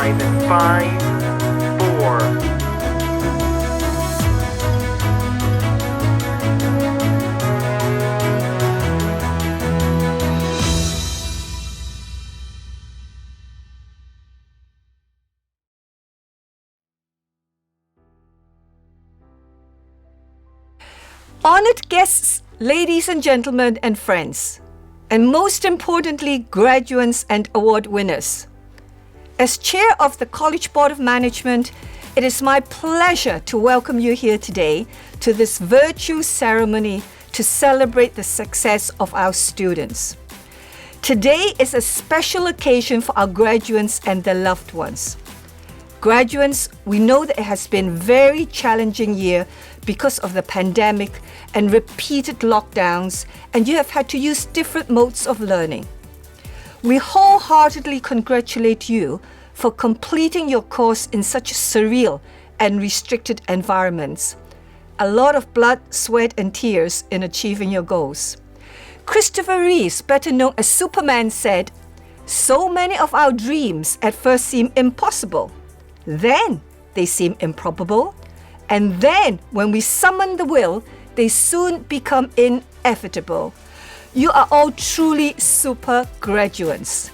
time in 5, 4. Honored guests, ladies and gentlemen and friends, and most importantly, graduates and award winners. As chair of the College Board of Management, it is my pleasure to welcome you here today to this virtual ceremony to celebrate the success of our students. Today is a special occasion for our graduates and their loved ones. Graduates, we know that it has been a very challenging year because of the pandemic and repeated lockdowns, and you have had to use different modes of learning. We wholeheartedly congratulate you for completing your course in such surreal and restricted environments. A lot of blood, sweat, and tears in achieving your goals. Christopher Reeves, better known as Superman, said, "So many of our dreams at first seem impossible. Then they seem improbable, and then when we summon the will, they soon become inevitable." You are all truly super graduates.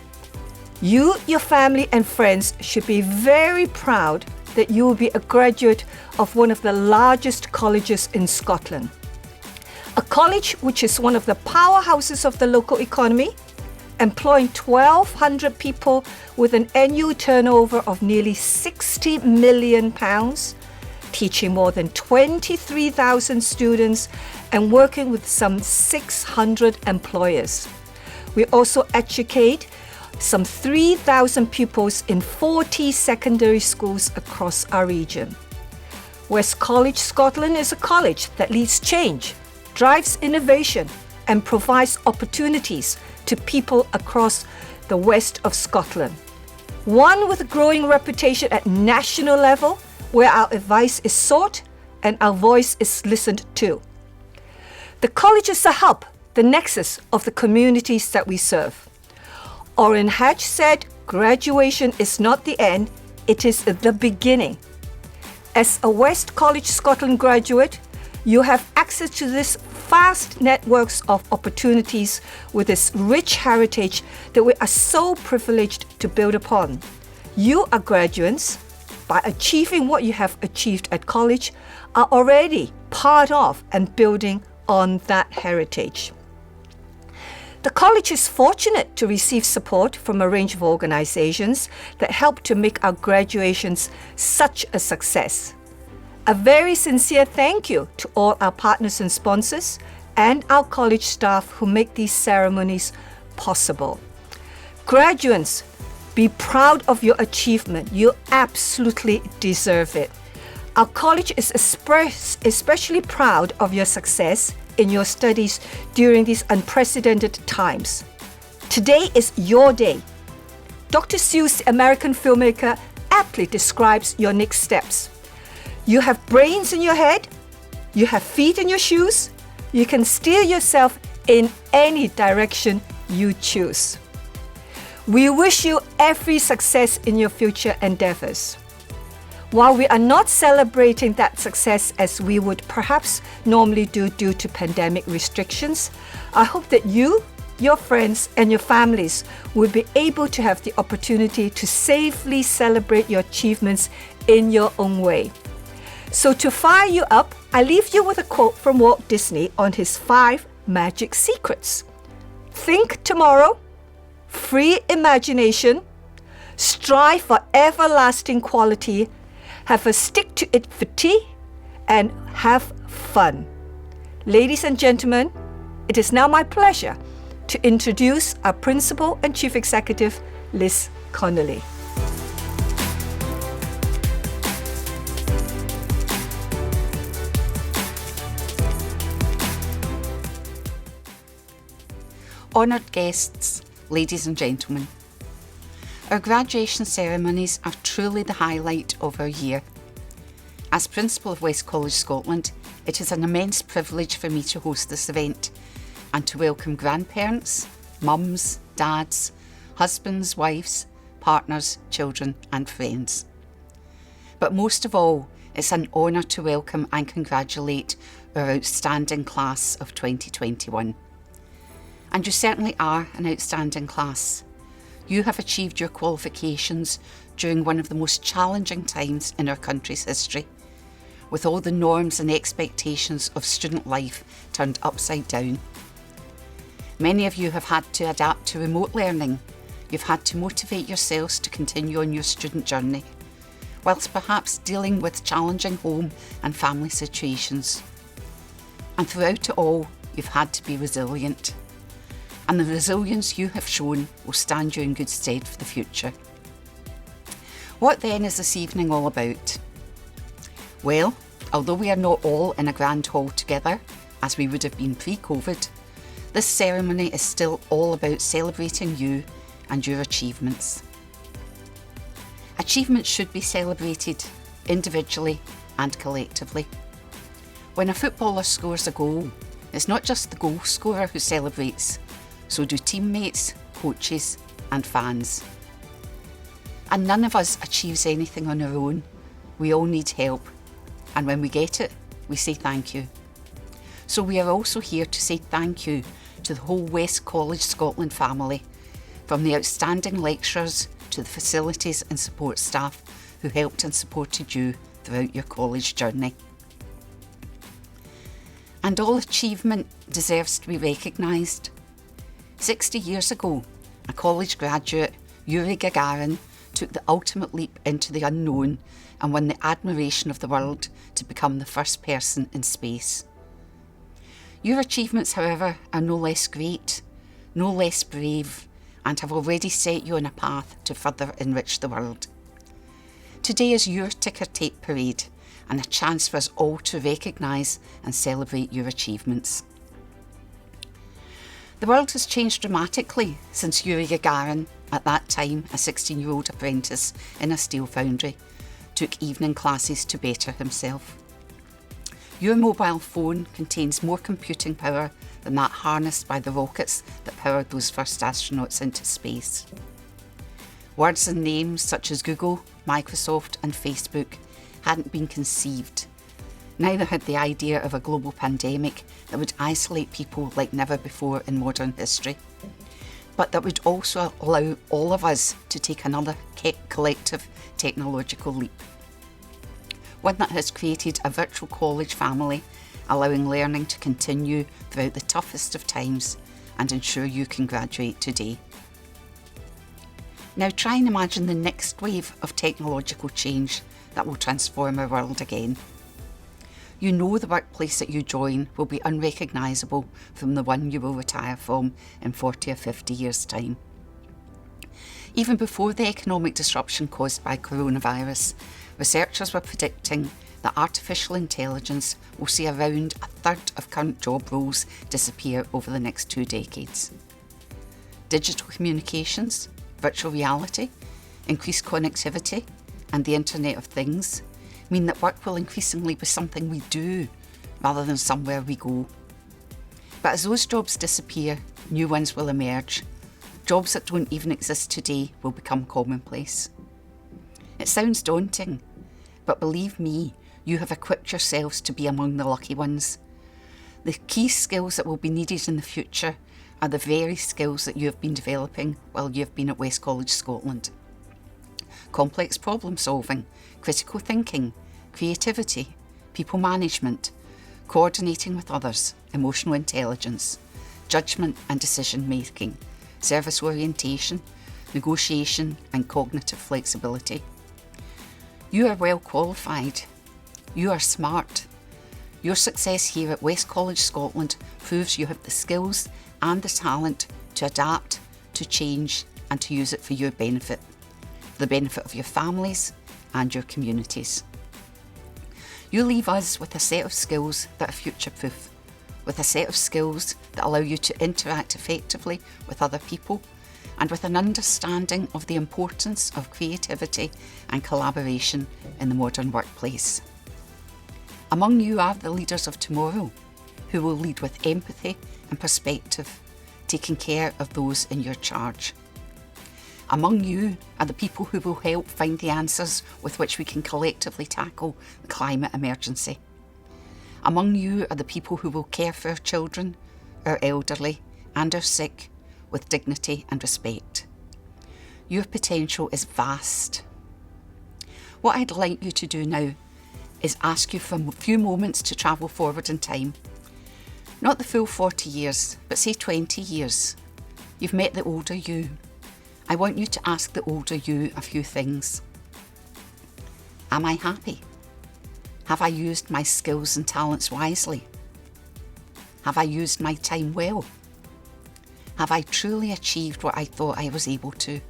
You, your family and friends should be very proud that you will be a graduate of one of the largest colleges in Scotland. A college which is one of the powerhouses of the local economy, employing 1,200 people with an annual turnover of nearly £60 million, teaching more than 23,000 students and working with some 600 employers. We also educate some 3,000 pupils in 40 secondary schools across our region. West College Scotland is a college that leads change, drives innovation, and provides opportunities to people across the west of Scotland. One with a growing reputation at national level, where our advice is sought and our voice is listened to. The college is the hub, the nexus of the communities that we serve. Orrin Hatch said, "Graduation is not the end, it is the beginning." As a West College Scotland graduate, you have access to this vast networks of opportunities with this rich heritage that we are so privileged to build upon. You are graduates, by achieving what you have achieved at college, are already part of and building on that heritage. The college is fortunate to receive support from a range of organizations that help to make our graduations such a success. A very sincere thank you to all our partners and sponsors and our college staff who make these ceremonies possible. Graduates, be proud of your achievement. You absolutely deserve it. Our college is especially proud of your success in your studies during these unprecedented times. Today is your day. Dr. Seuss, the American filmmaker, aptly describes your next steps. You have brains in your head, you have feet in your shoes, you can steer yourself in any direction you choose. We wish you every success in your future endeavors. While we are not celebrating that success as we would perhaps normally do due to pandemic restrictions, I hope that you, your friends, and your families will be able to have the opportunity to safely celebrate your achievements in your own way. So to fire you up, I leave you with a quote from Walt Disney on his 5 magic secrets. Think tomorrow, free imagination, strive for everlasting quality, have a stick-to-it-ity, and have fun. Ladies and gentlemen, it is now my pleasure to introduce our Principal and Chief Executive, Liz Connolly. Honoured guests, ladies and gentlemen, our graduation ceremonies are truly the highlight of our year. As Principal of West College Scotland, it is an immense privilege for me to host this event and to welcome grandparents, mums, dads, husbands, wives, partners, children and friends. But most of all, it's an honour to welcome and congratulate our outstanding class of 2021. And you certainly are an outstanding class. You have achieved your qualifications during one of the most challenging times in our country's history, with all the norms and expectations of student life turned upside down. Many of you have had to adapt to remote learning. You've had to motivate yourselves to continue on your student journey, whilst perhaps dealing with challenging home and family situations. And throughout it all, you've had to be resilient. And the resilience you have shown will stand you in good stead for the future. What then is this evening all about? Well, although we are not all in a grand hall together, as we would have been pre-COVID, this ceremony is still all about celebrating you and your achievements. Achievements should be celebrated individually and collectively. When a footballer scores a goal, it's not just the goal scorer who celebrates, so do teammates, coaches and fans. And none of us achieves anything on our own. We all need help, and when we get it, we say thank you. So we are also here to say thank you to the whole West College Scotland family, from the outstanding lecturers to the facilities and support staff who helped and supported you throughout your college journey. And all achievement deserves to be recognised. 60 years ago, a college graduate, Yuri Gagarin, took the ultimate leap into the unknown and won the admiration of the world to become the first person in space. Your achievements, however, are no less great, no less brave, and have already set you on a path to further enrich the world. Today is your ticker tape parade and a chance for us all to recognise and celebrate your achievements. The world has changed dramatically since Yuri Gagarin, at that time a 16-year-old apprentice in a steel foundry, took evening classes to better himself. Your mobile phone contains more computing power than that harnessed by the rockets that powered those first astronauts into space. Words and names such as Google, Microsoft and Facebook hadn't been conceived. Neither had the idea of a global pandemic that would isolate people like never before in modern history, but that would also allow all of us to take another collective technological leap. One that has created a virtual college family, allowing learning to continue throughout the toughest of times and ensure you can graduate today. Now try and imagine the next wave of technological change that will transform our world again. You know the workplace that you join will be unrecognisable from the one you will retire from in 40 or 50 years' time. Even before the economic disruption caused by coronavirus, researchers were predicting that artificial intelligence will see around a third of current job roles disappear over the next 2 decades. Digital communications, virtual reality, increased connectivity, and the Internet of Things mean that work will increasingly be something we do rather than somewhere we go. But as those jobs disappear, new ones will emerge. Jobs that don't even exist today will become commonplace. It sounds daunting, but believe me, you have equipped yourselves to be among the lucky ones. The key skills that will be needed in the future are the very skills that you have been developing while you have been at West College Scotland. Complex problem solving, critical thinking, creativity, people management, coordinating with others, emotional intelligence, judgment and decision making, service orientation, negotiation and cognitive flexibility. You are well qualified. You are smart. Your success here at West College Scotland proves you have the skills and the talent to adapt, to change and to use it for your benefit, the benefit of your families and your communities. You leave us with a set of skills that are future-proof, with a set of skills that allow you to interact effectively with other people and with an understanding of the importance of creativity and collaboration in the modern workplace. Among you are the leaders of tomorrow, who will lead with empathy and perspective, taking care of those in your charge. Among you are the people who will help find the answers with which we can collectively tackle the climate emergency. Among you are the people who will care for our children, our elderly, and our sick with dignity and respect. Your potential is vast. What I'd like you to do now is ask you for a few moments to travel forward in time. Not the full 40 years, but say 20 years. You've met the older you. I want you to ask the older you a few things. Am I happy? Have I used my skills and talents wisely? Have I used my time well? Have I truly achieved what I thought I was able to?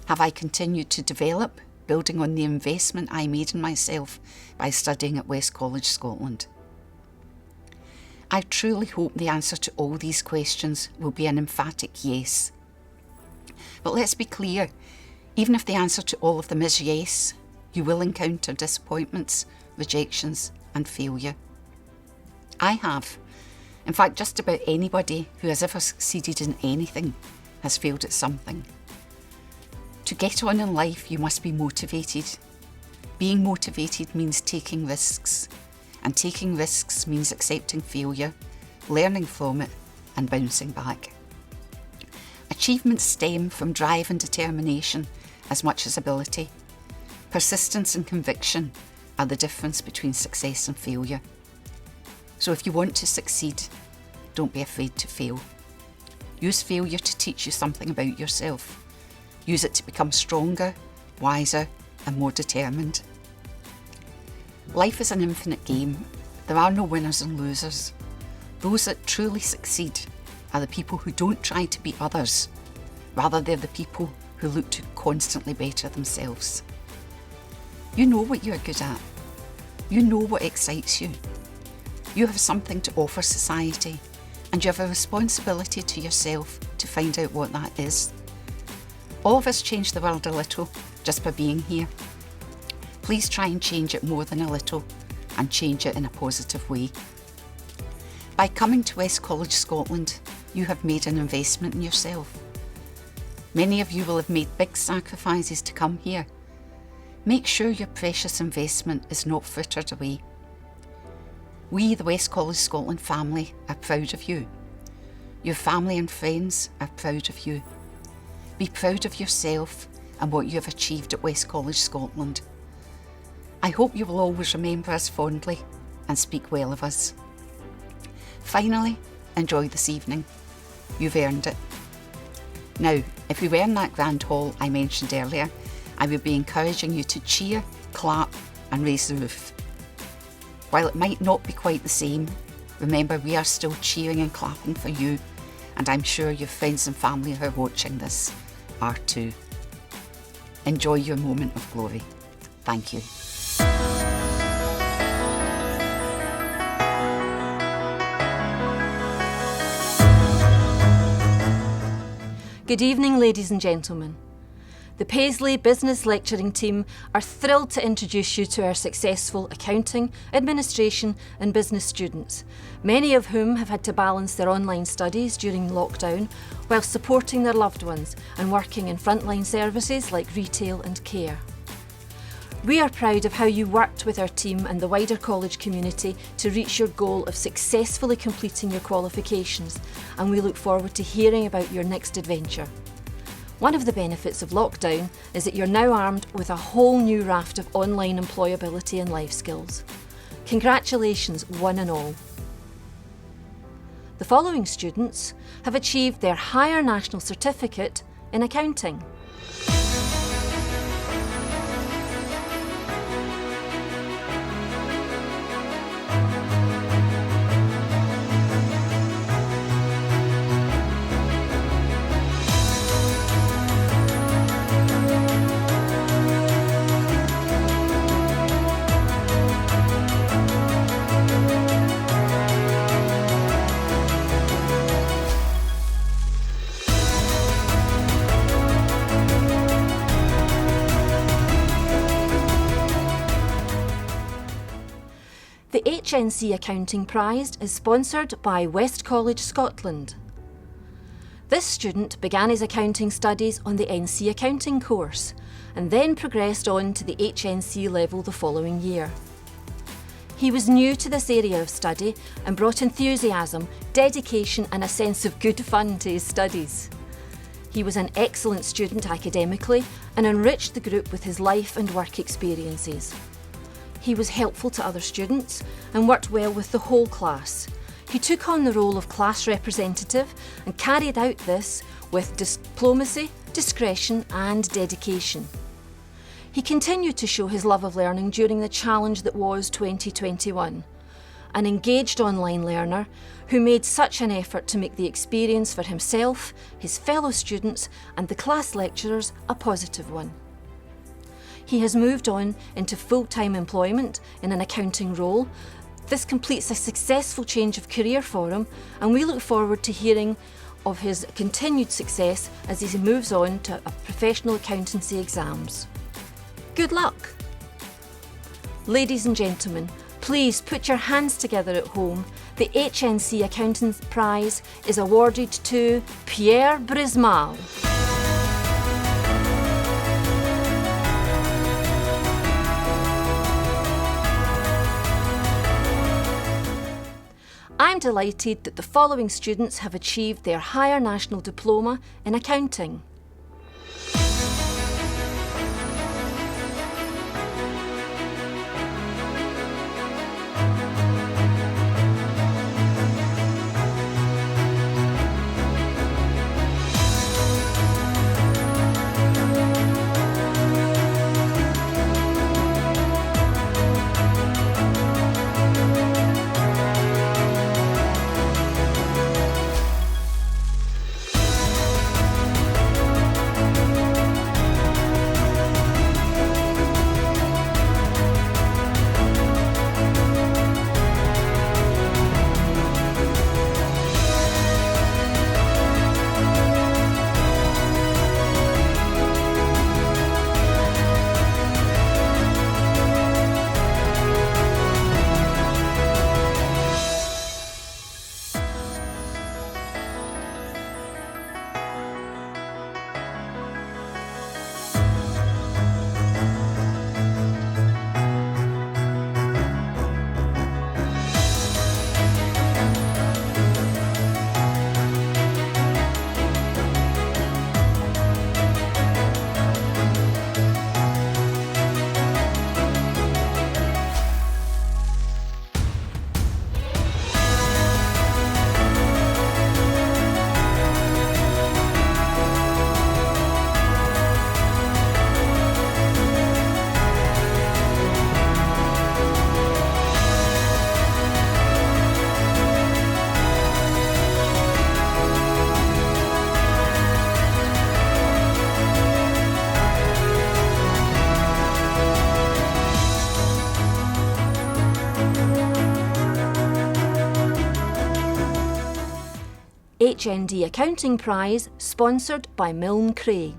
Have I continued to develop, building on the investment I made in myself by studying at West College, Scotland? I truly hope the answer to all these questions will be an emphatic yes. But let's be clear, even if the answer to all of them is yes, you will encounter disappointments, rejections and failure. I have. In fact, just about anybody who has ever succeeded in anything has failed at something. To get on in life, you must be motivated. Being motivated means taking risks, and taking risks means accepting failure, learning from it and bouncing back. Achievements stem from drive and determination as much as ability. Persistence and conviction are the difference between success and failure. So if you want to succeed, don't be afraid to fail. Use failure to teach you something about yourself. Use it to become stronger, wiser and more determined. Life is an infinite game. There are no winners and losers. Those that truly succeed are the people who don't try to beat others. Rather, they're the people who look to constantly better themselves. You know what you're good at. You know what excites you. You have something to offer society, and you have a responsibility to yourself to find out what that is. All of us change the world a little just by being here. Please try and change it more than a little, and change it in a positive way. By coming to West College, Scotland, you have made an investment in yourself. Many of you will have made big sacrifices to come here. Make sure your precious investment is not frittered away. We, the West College Scotland family, are proud of you. Your family and friends are proud of you. Be proud of yourself and what you have achieved at West College, Scotland. I hope you will always remember us fondly and speak well of us. Finally, enjoy this evening. You've earned it. Now, if we were in that grand hall I mentioned earlier, I would be encouraging you to cheer, clap and raise the roof. While it might not be quite the same, remember we are still cheering and clapping for you, and I'm sure your friends and family who are watching this are too. Enjoy your moment of glory. Thank you. Good evening, ladies and gentlemen. The Paisley Business Lecturing Team are thrilled to introduce you to our successful accounting, administration and business students, many of whom have had to balance their online studies during lockdown while supporting their loved ones and working in frontline services like retail and care. We are proud of how you worked with our team and the wider college community to reach your goal of successfully completing your qualifications, and we look forward to hearing about your next adventure. One of the benefits of lockdown is that you're now armed with a whole new raft of online employability and life skills. Congratulations, one and all. The following students have achieved their Higher National Certificate in Accounting. The HNC Accounting Prize is sponsored by West College, Scotland. This student began his accounting studies on the NC Accounting course and then progressed on to the HNC level the following year. He was new to this area of study and brought enthusiasm, dedication and a sense of good fun to his studies. He was an excellent student academically and enriched the group with his life and work experiences. He was helpful to other students and worked well with the whole class. He took on the role of class representative and carried out this with diplomacy, discretion and dedication. He continued to show his love of learning during the challenge that was 2021, an engaged online learner who made such an effort to make the experience for himself, his fellow students and the class lecturers a positive one. He has moved on into full-time employment in an accounting role. This completes a successful change of career for him, and we look forward to hearing of his continued success as he moves on to professional accountancy exams. Good luck! Ladies and gentlemen, please put your hands together at home. The HNC Accountants Prize is awarded to Pierre Brismal. I'm delighted that the following students have achieved their Higher National Diploma in Accounting. HND Accounting Prize, sponsored by Milne Craig.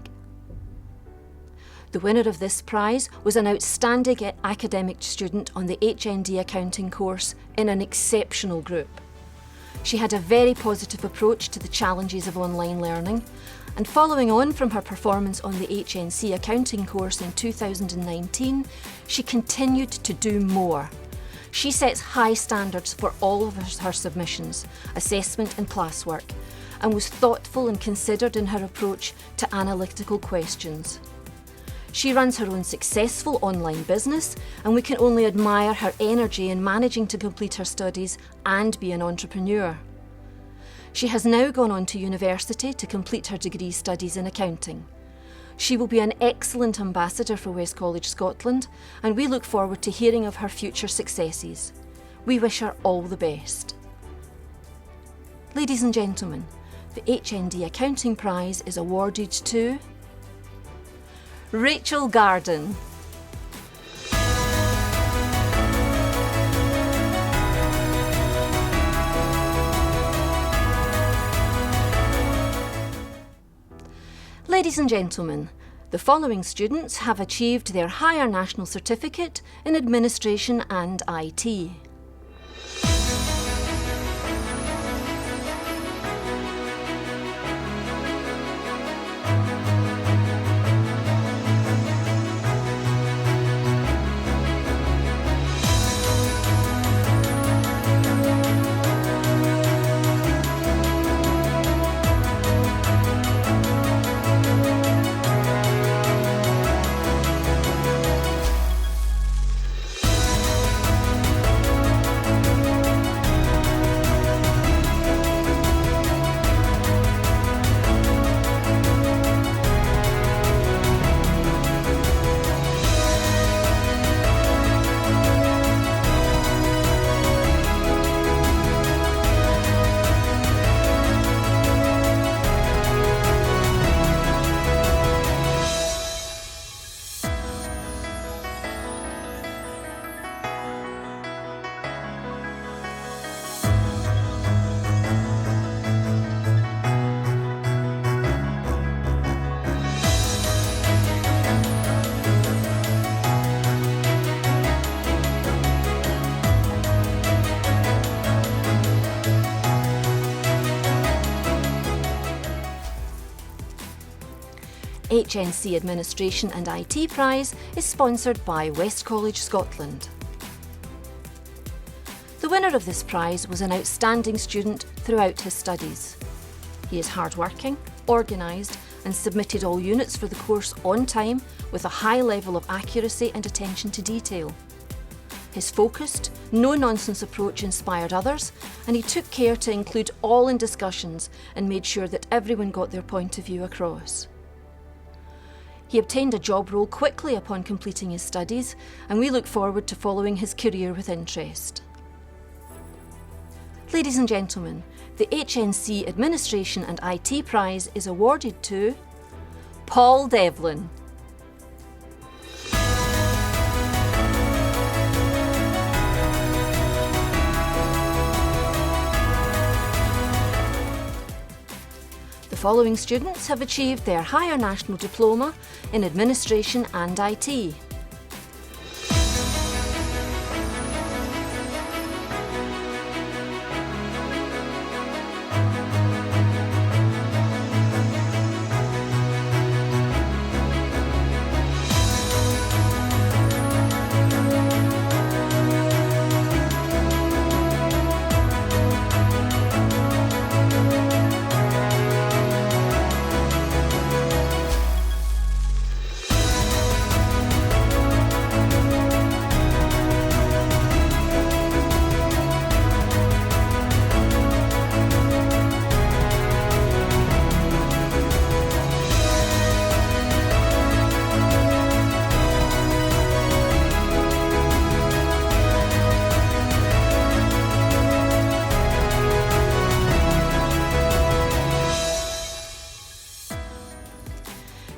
The winner of this prize was an outstanding academic student on the HND Accounting course in an exceptional group. She had a very positive approach to the challenges of online learning, and following on from her performance on the HNC Accounting course in 2019, she continued to do more. She sets high standards for all of her submissions, assessment and classwork, and was thoughtful and considered in her approach to analytical questions. She runs her own successful online business, and we can only admire her energy in managing to complete her studies and be an entrepreneur. She has now gone on to university to complete her degree studies in accounting. She will be an excellent ambassador for West College Scotland, and we look forward to hearing of her future successes. We wish her all the best. Ladies and gentlemen, the HND Accounting Prize is awarded to Rachel Garden. Ladies and gentlemen, the following students have achieved their Higher National Certificate in Administration and IT. HNC Administration and IT Prize is sponsored by West College Scotland. The winner of this prize was an outstanding student throughout his studies. He is hardworking, organised and submitted all units for the course on time with a high level of accuracy and attention to detail. His focused, no-nonsense approach inspired others, and he took care to include all in discussions and made sure that everyone got their point of view across. He obtained a job role quickly upon completing his studies, and we look forward to following his career with interest. Ladies and gentlemen, the HNC Administration and IT Prize is awarded to Paul Devlin. The following students have achieved their Higher National Diploma in Administration and IT.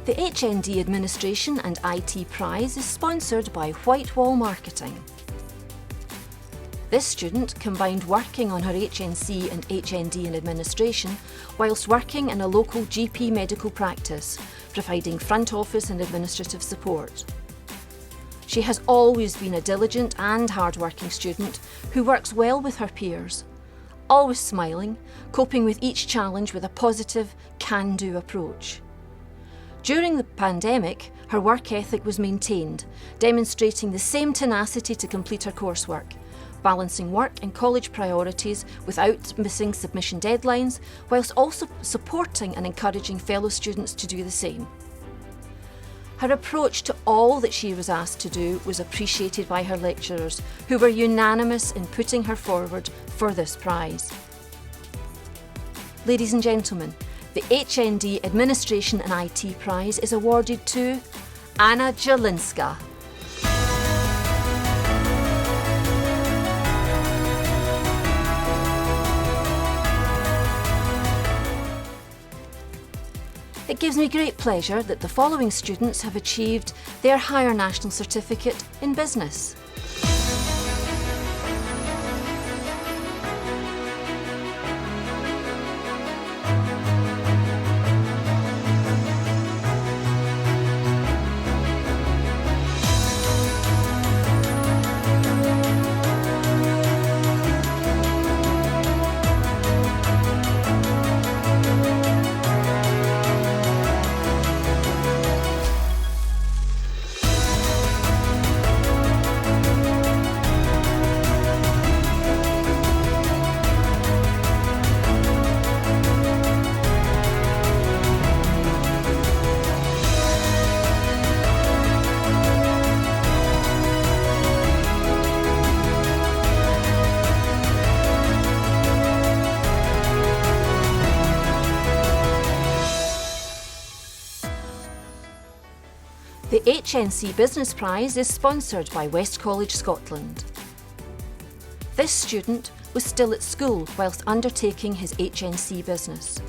The HND Administration and IT Prize is sponsored by Whitewall Marketing. This student combined working on her HNC and HND in administration whilst working in a local GP medical practice, providing front office and administrative support. She has always been a diligent and hard-working student who works well with her peers, always smiling, coping with each challenge with a positive, can-do approach. During the pandemic, her work ethic was maintained, demonstrating the same tenacity to complete her coursework, balancing work and college priorities without missing submission deadlines, whilst also supporting and encouraging fellow students to do the same. Her approach to all that she was asked to do was appreciated by her lecturers, who were unanimous in putting her forward for this prize. Ladies and gentlemen, the HND Administration and IT Prize is awarded to Anna Jelinska. It gives me great pleasure that the following students have achieved their Higher National Certificate in Business. The HNC Business Prize is sponsored by West College Scotland. This student was still at school whilst undertaking his HNC business.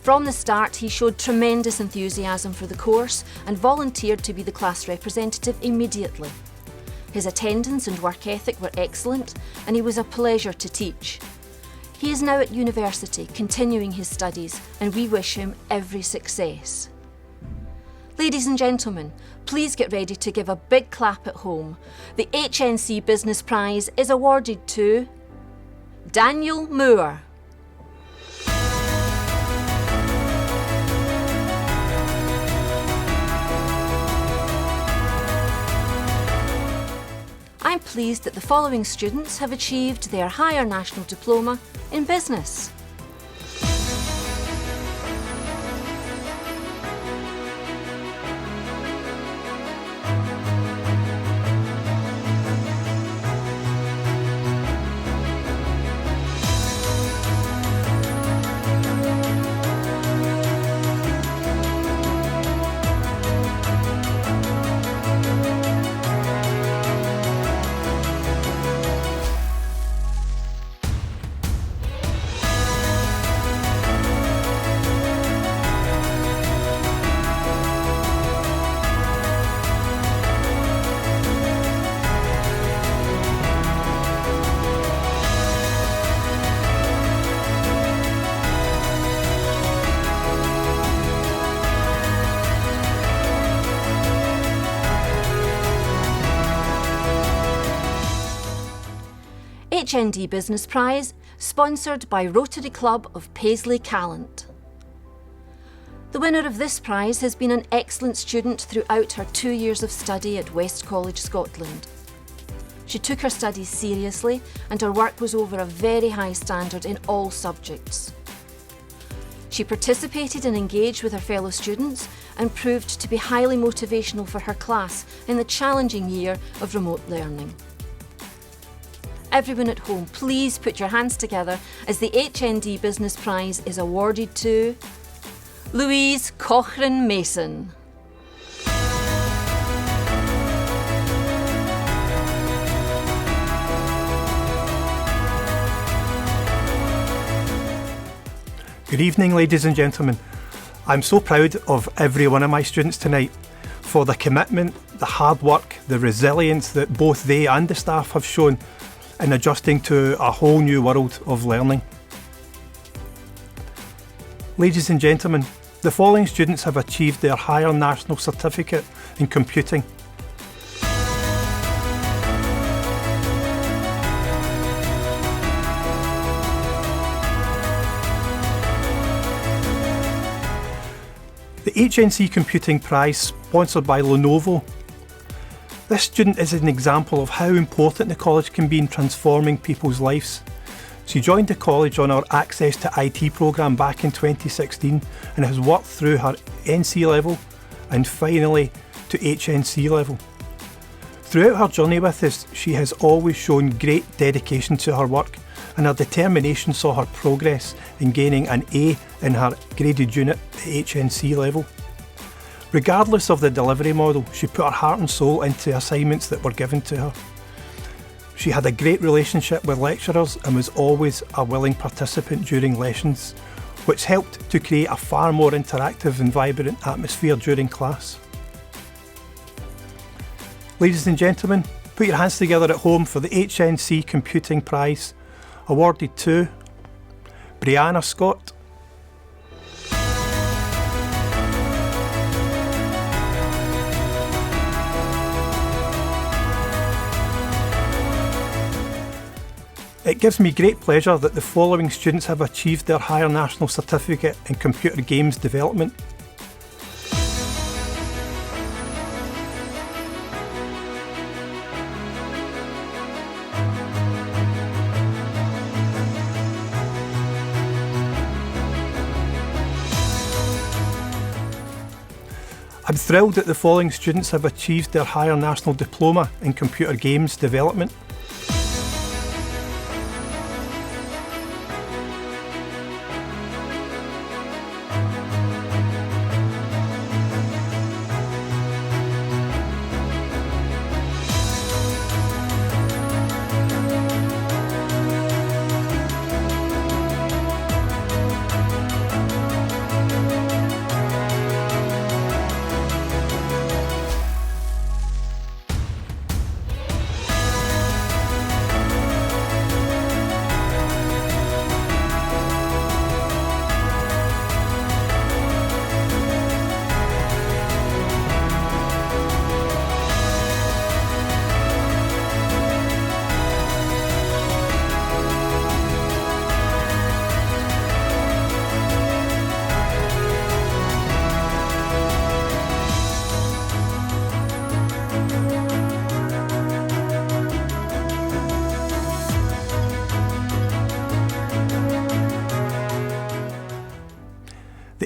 From the start, he showed tremendous enthusiasm for the course and volunteered to be the class representative immediately. His attendance and work ethic were excellent, and he was a pleasure to teach. He is now at university, continuing his studies, and we wish him every success. Ladies and gentlemen, please get ready to give a big clap at home. The HNC Business Prize is awarded to Daniel Moore. I'm pleased that the following students have achieved their Higher National Diploma in Business. HND Business Prize, sponsored by Rotary Club of Paisley, Callant. The winner of this prize has been an excellent student throughout her 2 years of study at West College, Scotland. She took her studies seriously and her work was over a very high standard in all subjects. She participated and engaged with her fellow students and proved to be highly motivational for her class in the challenging year of remote learning. Everyone at home, please put your hands together as the HND Business Prize is awarded to Louise Cochran Mason. Good evening, ladies and gentlemen. I'm so proud of every one of my students tonight for the commitment, the hard work, the resilience that both they and the staff have shown in adjusting to a whole new world of learning. Ladies and gentlemen, the following students have achieved their Higher National Certificate in Computing. The HNC Computing Prize, sponsored by Lenovo. This student is an example of how important the college can be in transforming people's lives. She joined the college on our Access to IT programme back in 2016 and has worked through her NC level and finally to HNC level. Throughout her journey with us, she has always shown great dedication to her work, and her determination saw her progress in gaining an A in her graded unit at HNC level. Regardless of the delivery model, she put her heart and soul into assignments that were given to her. She had a great relationship with lecturers and was always a willing participant during lessons, which helped to create a far more interactive and vibrant atmosphere during class. Ladies and gentlemen, put your hands together at home for the HNC Computing Prize, awarded to Brianna Scott. It gives me great pleasure that the following students have achieved their Higher National Certificate in Computer Games Development. I'm thrilled that the following students have achieved their Higher National Diploma in Computer Games Development.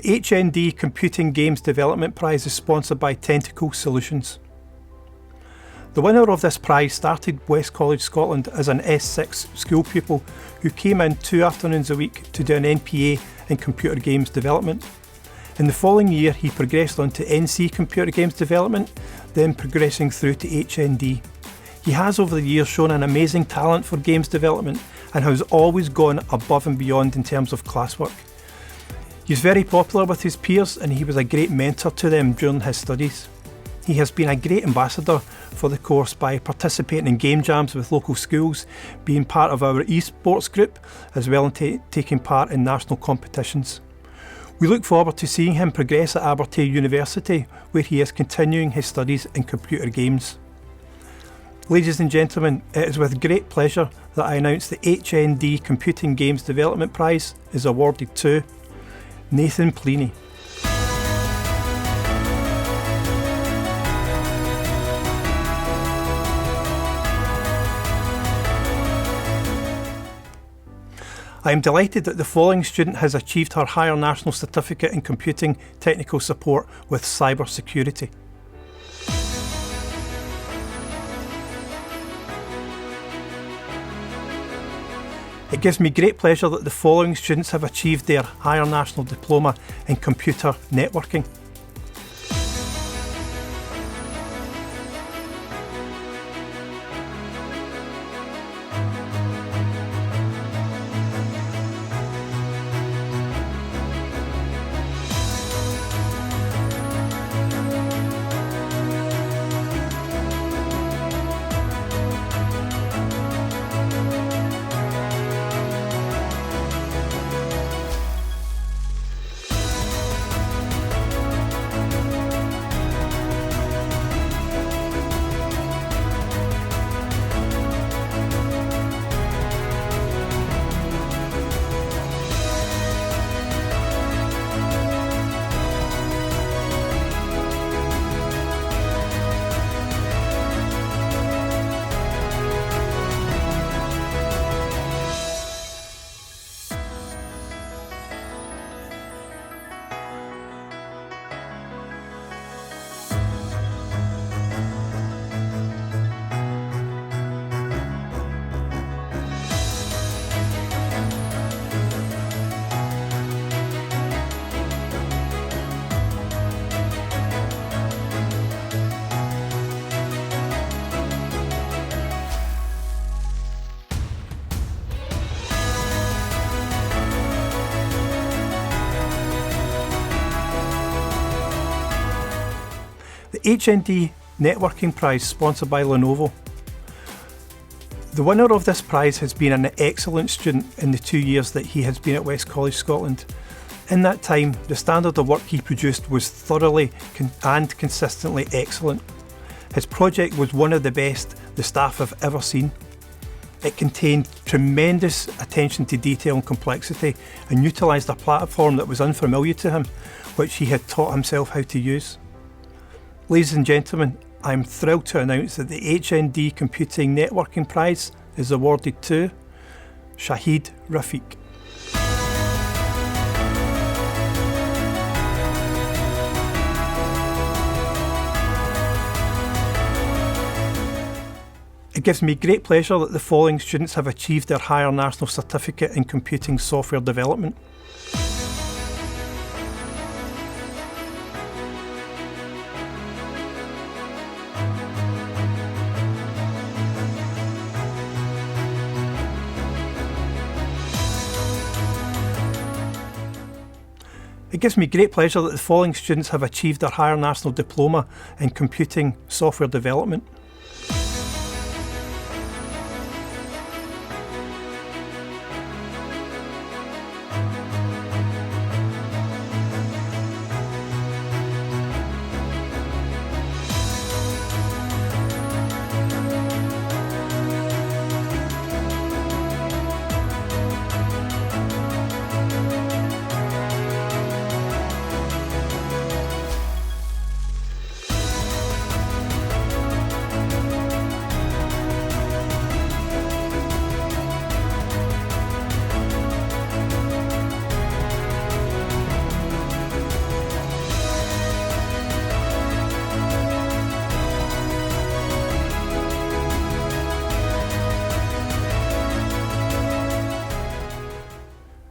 HND Computing Games Development Prize is sponsored by Tentacle Solutions. The winner of this prize started West College Scotland as an S6 school pupil who came in 2 afternoons a week to do an NPA in computer games development. In the following year he progressed on to NC Computer Games Development, then progressing through to HND. He has over the years shown an amazing talent for games development and has always gone above and beyond in terms of classwork. He's very popular with his peers and he was a great mentor to them during his studies. He has been a great ambassador for the course by participating in game jams with local schools, being part of our esports group, as well as taking part in national competitions. We look forward to seeing him progress at Abbie University, where he is continuing his studies in computer games. Ladies and gentlemen, it is with great pleasure that I announce the HND Computing Games Development Prize is awarded to Nathan Pleeney. I am delighted that the following student has achieved her Higher National Certificate in Computing Technical Support with Cyber Security. It gives me great pleasure that the following students have achieved their Higher National Diploma in Computer Networking. The HND Networking Prize sponsored by Lenovo. The winner of this prize has been an excellent student in the 2 years that he has been at West College Scotland. In that time, the standard of work he produced was thoroughly and consistently excellent. His project was one of the best the staff have ever seen. It contained tremendous attention to detail and complexity and utilised a platform that was unfamiliar to him, which he had taught himself how to use. Ladies and gentlemen, I am thrilled to announce that the HND Computing Networking Prize is awarded to Shahid Rafiq. It gives me great pleasure that the following students have achieved their Higher National Certificate in Computing Software Development. It gives me great pleasure that the following students have achieved their Higher National Diploma in Computing Software Development.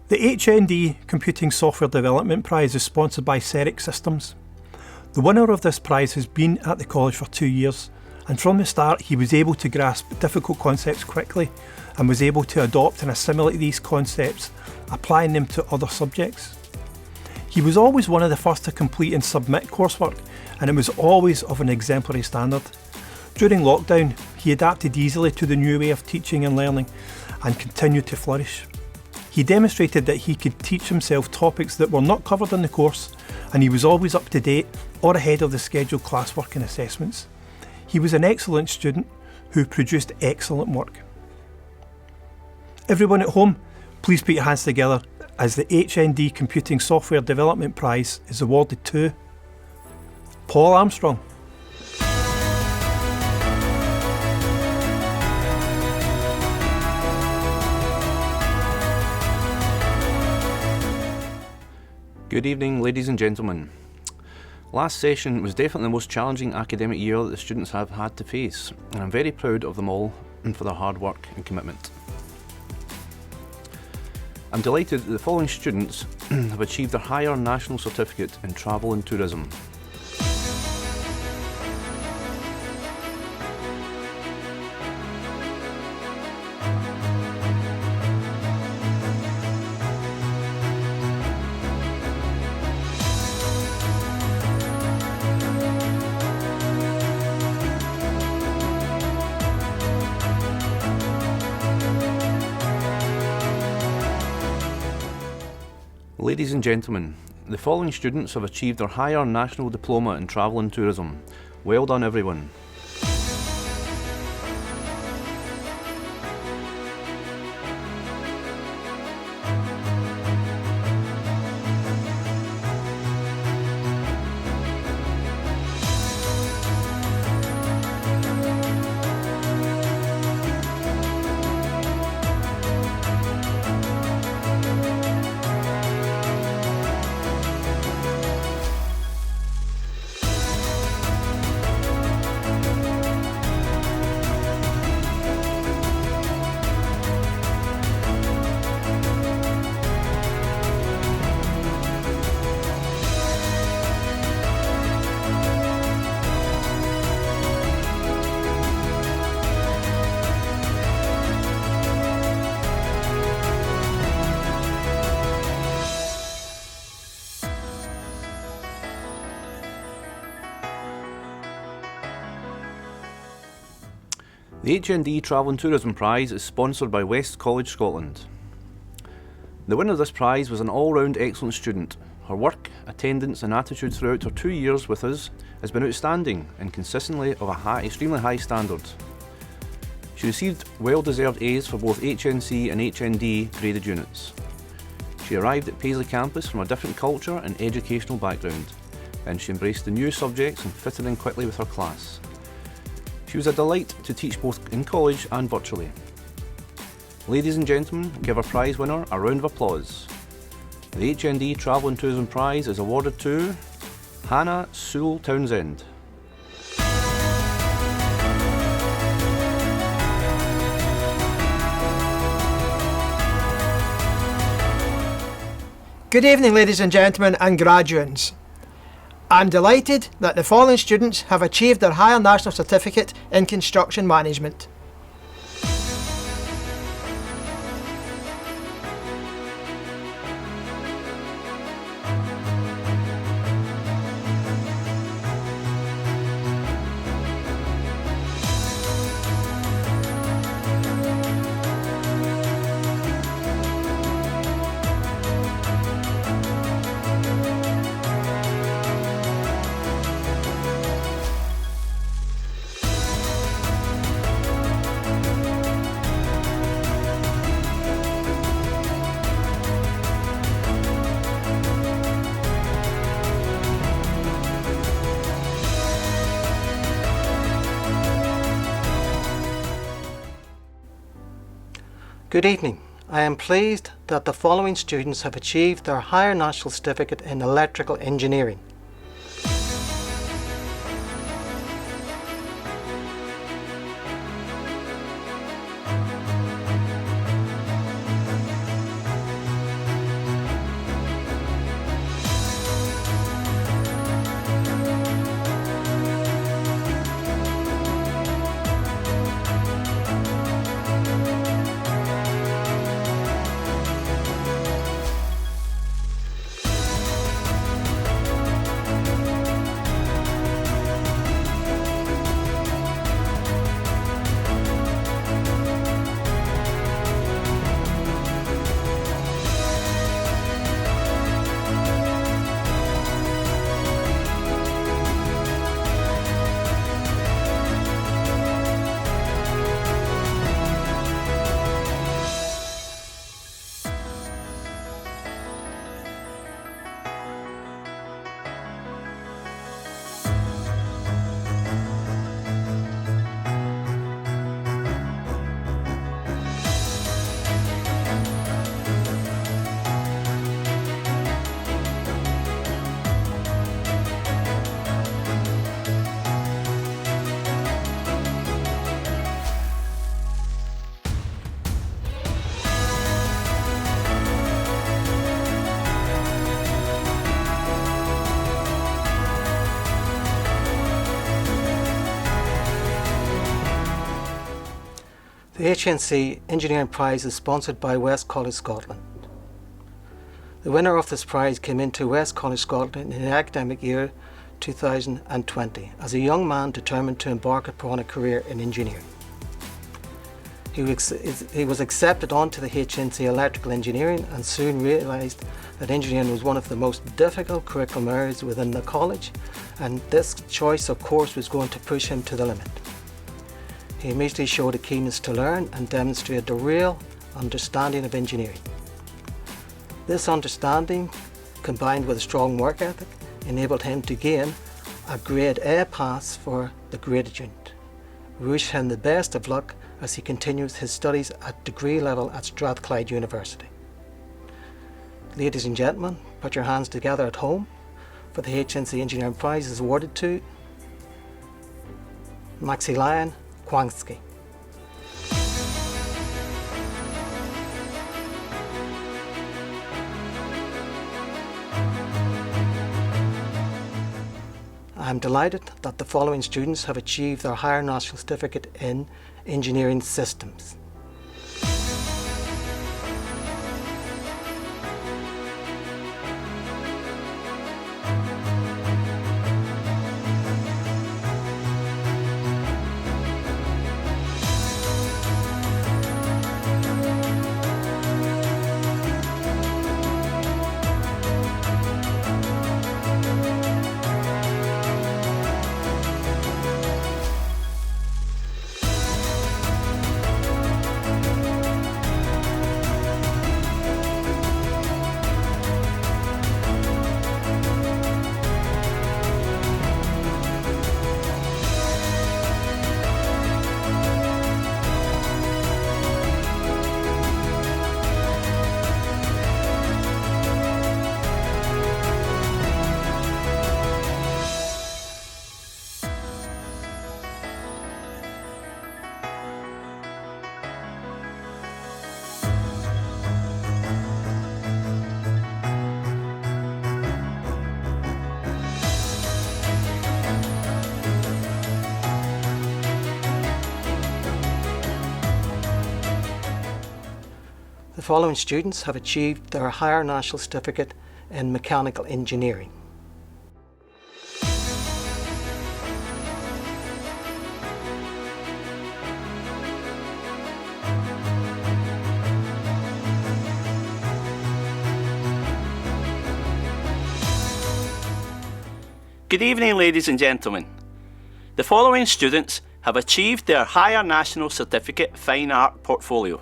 The HND Computing Software Development Prize is sponsored by Ceric Systems. The winner of this prize has been at the college for 2 years, and from the start he was able to grasp difficult concepts quickly and was able to adopt and assimilate these concepts, applying them to other subjects. He was always one of the first to complete and submit coursework, and it was always of an exemplary standard. During lockdown, he adapted easily to the new way of teaching and learning and continued to flourish. He demonstrated that he could teach himself topics that were not covered in the course, and he was always up to date or ahead of the scheduled classwork and assessments. He was an excellent student who produced excellent work. Everyone at home, please put your hands together as the HND Computing Software Development Prize is awarded to Paul Armstrong. Good evening, ladies and gentlemen. Last session was definitely the most challenging academic year that the students have had to face, and I'm very proud of them all and for their hard work and commitment. I'm delighted that the following students have achieved their higher national certificate in travel and tourism. Ladies and gentlemen, the following students have achieved their higher national diploma in travel and tourism. Well done, everyone. The HND Travel and Tourism Prize is sponsored by West College Scotland. The winner of this prize was an all-round excellent student. Her work, attendance and attitude throughout her 2 years with us has been outstanding and consistently of extremely high standard. She received well-deserved A's for both HNC and HND graded units. She arrived at Paisley campus from a different culture and educational background, and she embraced the new subjects and fitted in quickly with her class. She was a delight to teach both in college and virtually. Ladies and gentlemen, give our prize winner a round of applause. The HND Travel and Tourism Prize is awarded to Hannah Sewell Townsend. Good evening, ladies and gentlemen and graduates. I'm delighted that the following students have achieved their higher national certificate in construction management. Good evening. I am pleased that the following students have achieved their higher national certificate in electrical engineering. The HNC Engineering Prize is sponsored by West College Scotland. The winner of this prize came into West College Scotland in the academic year 2020 as a young man determined to embark upon a career in engineering. He was accepted onto the HNC Electrical Engineering and soon realised that engineering was one of the most difficult curriculum areas within the college, and this choice of course was going to push him to the limit. He immediately showed a keenness to learn and demonstrated a real understanding of engineering. This understanding, combined with a strong work ethic, enabled him to gain a grade A pass for the graduate. We wish him the best of luck as he continues his studies at degree level at Strathclyde University. Ladies and gentlemen, put your hands together at home for the HNC Engineering Prize is awarded to Maximilian Kwangsky. I am delighted that the following students have achieved their Higher National Certificate in Engineering Systems. The following students have achieved their Higher National Certificate in Mechanical Engineering. Good evening, ladies and gentlemen. The following students have achieved their Higher National Certificate Fine Art Portfolio.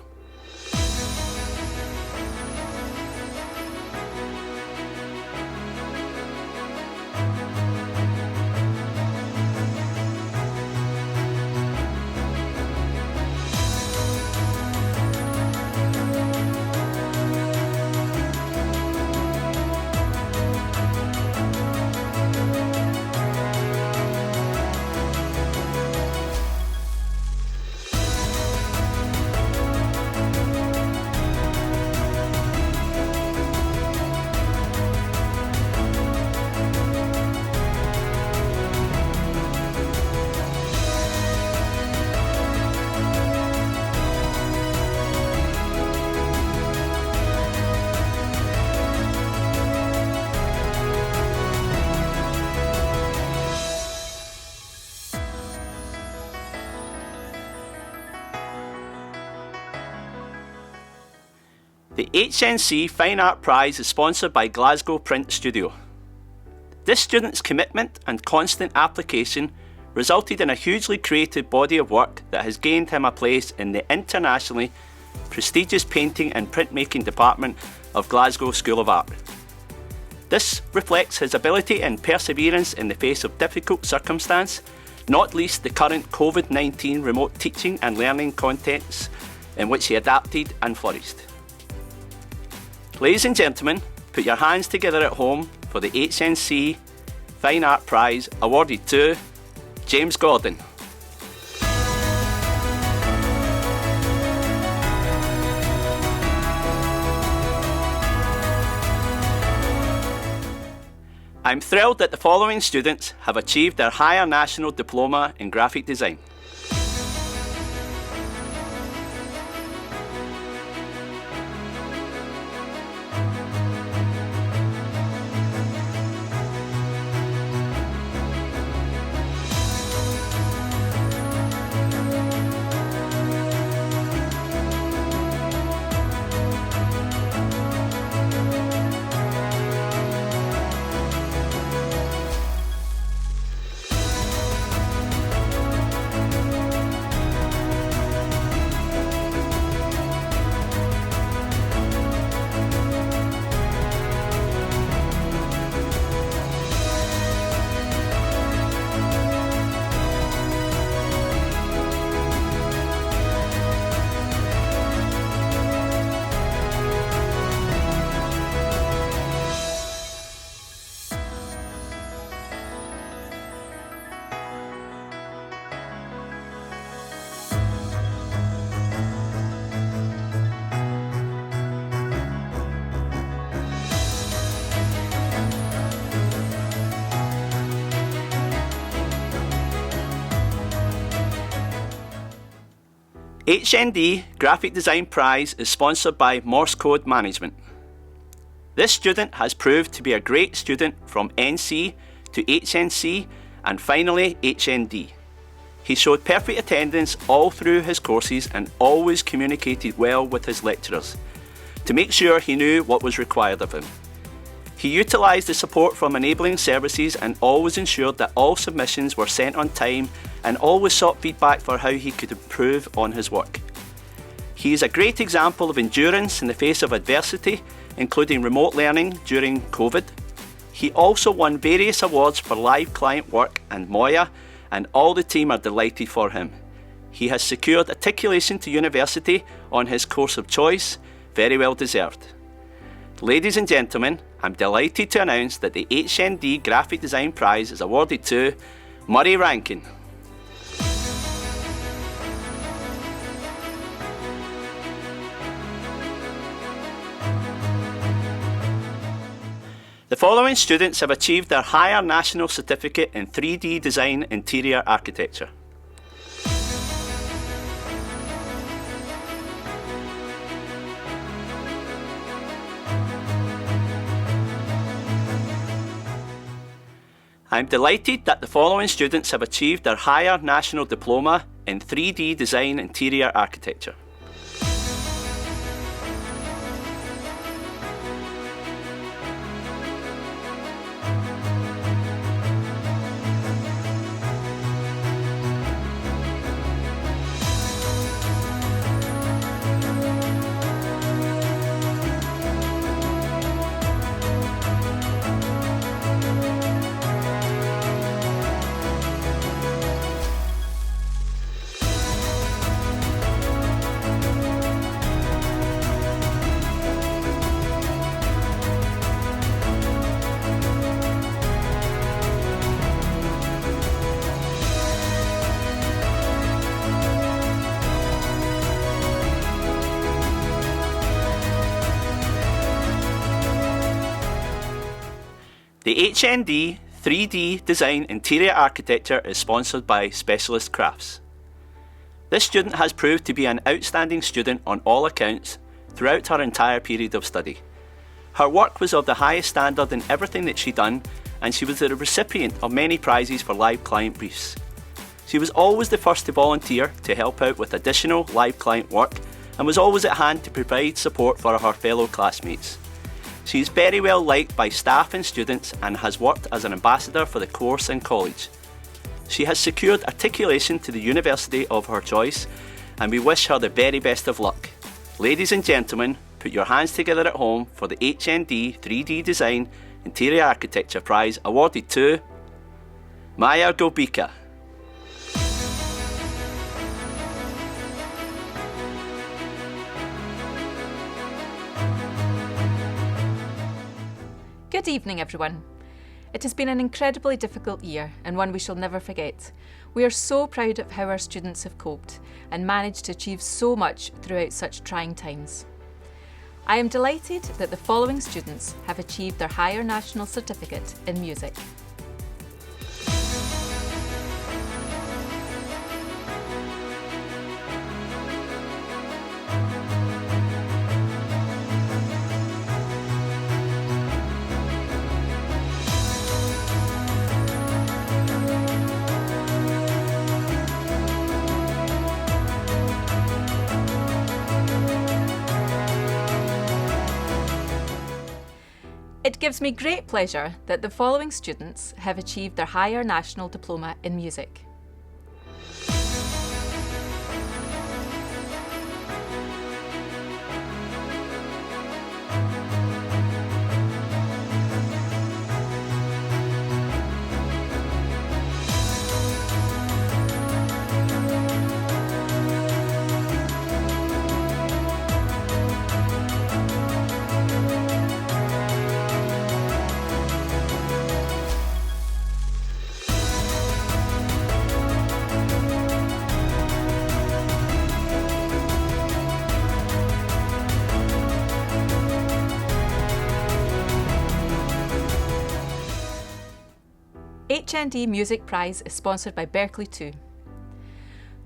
The HNC Fine Art Prize is sponsored by Glasgow Print Studio. This student's commitment and constant application resulted in a hugely creative body of work that has gained him a place in the internationally prestigious painting and printmaking department of Glasgow School of Art. This reflects his ability and perseverance in the face of difficult circumstance, not least the current COVID-19 remote teaching and learning contexts in which he adapted and flourished. Ladies and gentlemen, put your hands together at home for the HNC Fine Art Prize awarded to James Gordon. I'm thrilled that the following students have achieved their Higher National Diploma in Graphic Design. HND Graphic Design Prize is sponsored by Morse Code Management. This student has proved to be a great student from NC to HNC and finally HND. He showed perfect attendance all through his courses and always communicated well with his lecturers to make sure he knew what was required of him. He utilised the support from enabling services and always ensured that all submissions were sent on time and always sought feedback for how he could improve on his work. He is a great example of endurance in the face of adversity, including remote learning during COVID. He also won various awards for live client work and Moya, and all the team are delighted for him. He has secured articulation to university on his course of choice, very well deserved. Ladies and gentlemen, I'm delighted to announce that the HND Graphic Design Prize is awarded to Murray Rankin. The following students have achieved their Higher National Certificate in 3D Design Interior Architecture. I'm delighted that the following students have achieved their Higher National Diploma in 3D Design Interior Architecture. The HND 3D Design Interior Architecture is sponsored by Specialist Crafts. This student has proved to be an outstanding student on all accounts throughout her entire period of study. Her work was of the highest standard in everything that she done, and she was the recipient of many prizes for live client briefs. She was always the first to volunteer to help out with additional live client work and was always at hand to provide support for her fellow classmates. She is very well liked by staff and students and has worked as an ambassador for the course in college. She has secured articulation to the university of her choice, and we wish her the very best of luck. Ladies and gentlemen, put your hands together at home for the HND 3D Design Interior Architecture Prize awarded to Maya Gobika. Good evening, everyone. It has been an incredibly difficult year and one we shall never forget. We are so proud of how our students have coped and managed to achieve so much throughout such trying times. I am delighted that the following students have achieved their Higher National Certificate in Music. It gives me great pleasure that the following students have achieved their Higher National Diploma in Music. HND Music Prize is sponsored by Berkeley 2.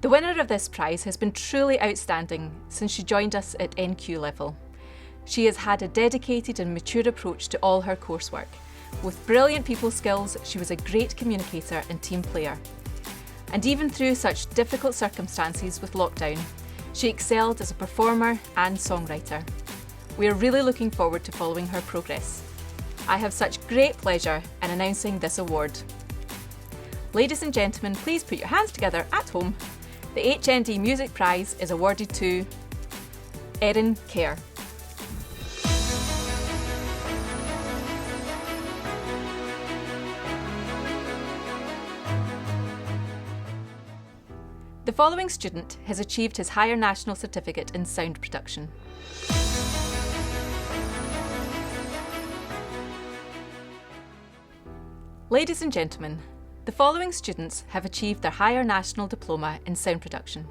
The winner of this prize has been truly outstanding since she joined us at NQ level. She has had a dedicated and mature approach to all her coursework. With brilliant people skills, she was a great communicator and team player. And even through such difficult circumstances with lockdown, she excelled as a performer and songwriter. We are really looking forward to following her progress. I have such great pleasure in announcing this award. Ladies and gentlemen, please put your hands together at home. The HND Music Prize is awarded to Erin Kerr. The following student has achieved his Higher National Certificate in Sound Production. Ladies and gentlemen, the following students have achieved their Higher National Diploma in Sound Production.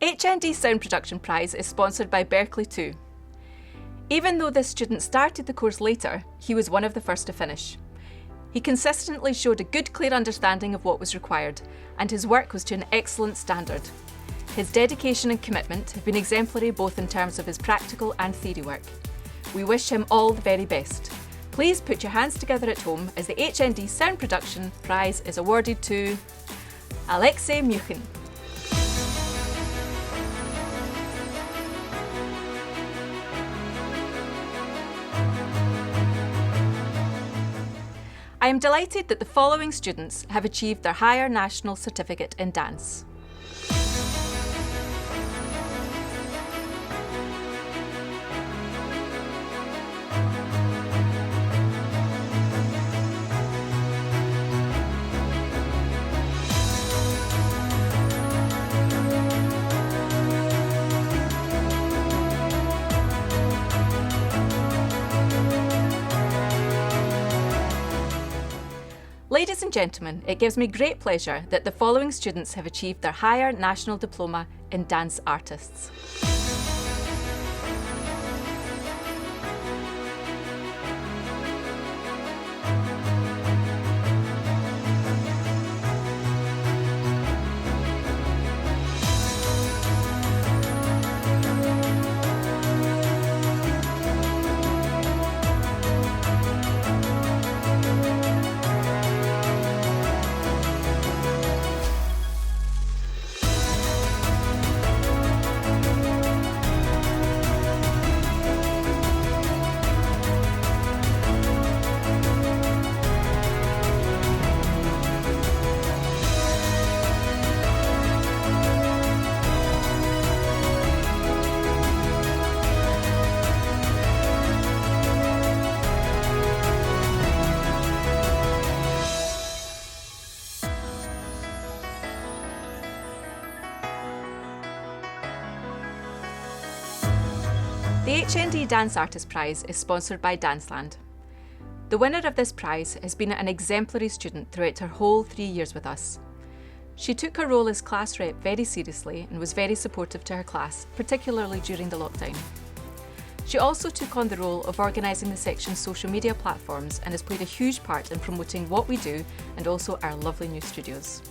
HND Sound Production Prize is sponsored by Berkeley too. Even though this student started the course later, he was one of the first to finish. He consistently showed a good, clear understanding of what was required, and his work was to an excellent standard. His dedication and commitment have been exemplary both in terms of his practical and theory work. We wish him all the very best. Please put your hands together at home as the HND Sound Production Prize is awarded to Alexei Muchin. I am delighted that the following students have achieved their Higher National Certificate in Dance. Ladies and gentlemen, it gives me great pleasure that the following students have achieved their Higher National Diploma in Dance Artists. The HND Dance Artist Prize is sponsored by Danceland. The winner of this prize has been an exemplary student throughout her whole 3 years with us. She took her role as class rep very seriously and was very supportive to her class, particularly during the lockdown. She also took on the role of organising the section's social media platforms and has played a huge part in promoting what we do and also our lovely new studios.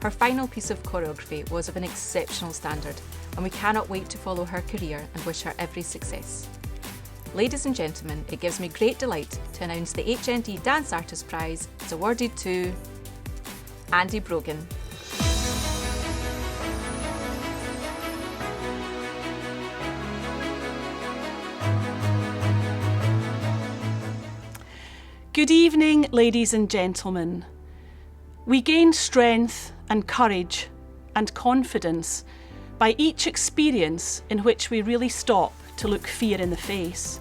Her final piece of choreography was of an exceptional standard, and we cannot wait to follow her career and wish her every success. Ladies and gentlemen, it gives me great delight to announce the HND Dance Artist Prize is awarded to Andy Brogan. Good evening, ladies and gentlemen. We gain strength and courage and confidence by each experience in which we really stop to look fear in the face.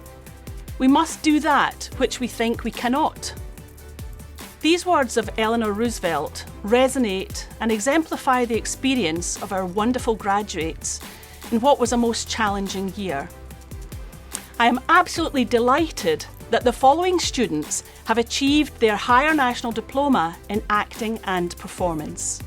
We must do that which we think we cannot. These words of Eleanor Roosevelt resonate and exemplify the experience of our wonderful graduates in what was a most challenging year. I am absolutely delighted that the following students have achieved their Higher National Diploma in Acting and Performance.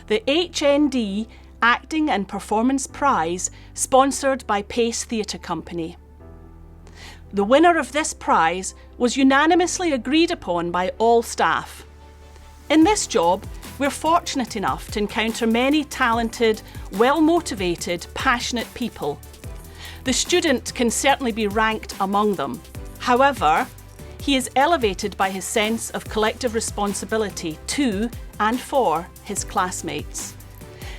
The HND Acting and Performance Prize, sponsored by Pace Theatre Company. The winner of this prize was unanimously agreed upon by all staff. In this job, we're fortunate enough to encounter many talented, well-motivated, passionate people. The student can certainly be ranked among them. However, he is elevated by his sense of collective responsibility to and for his classmates.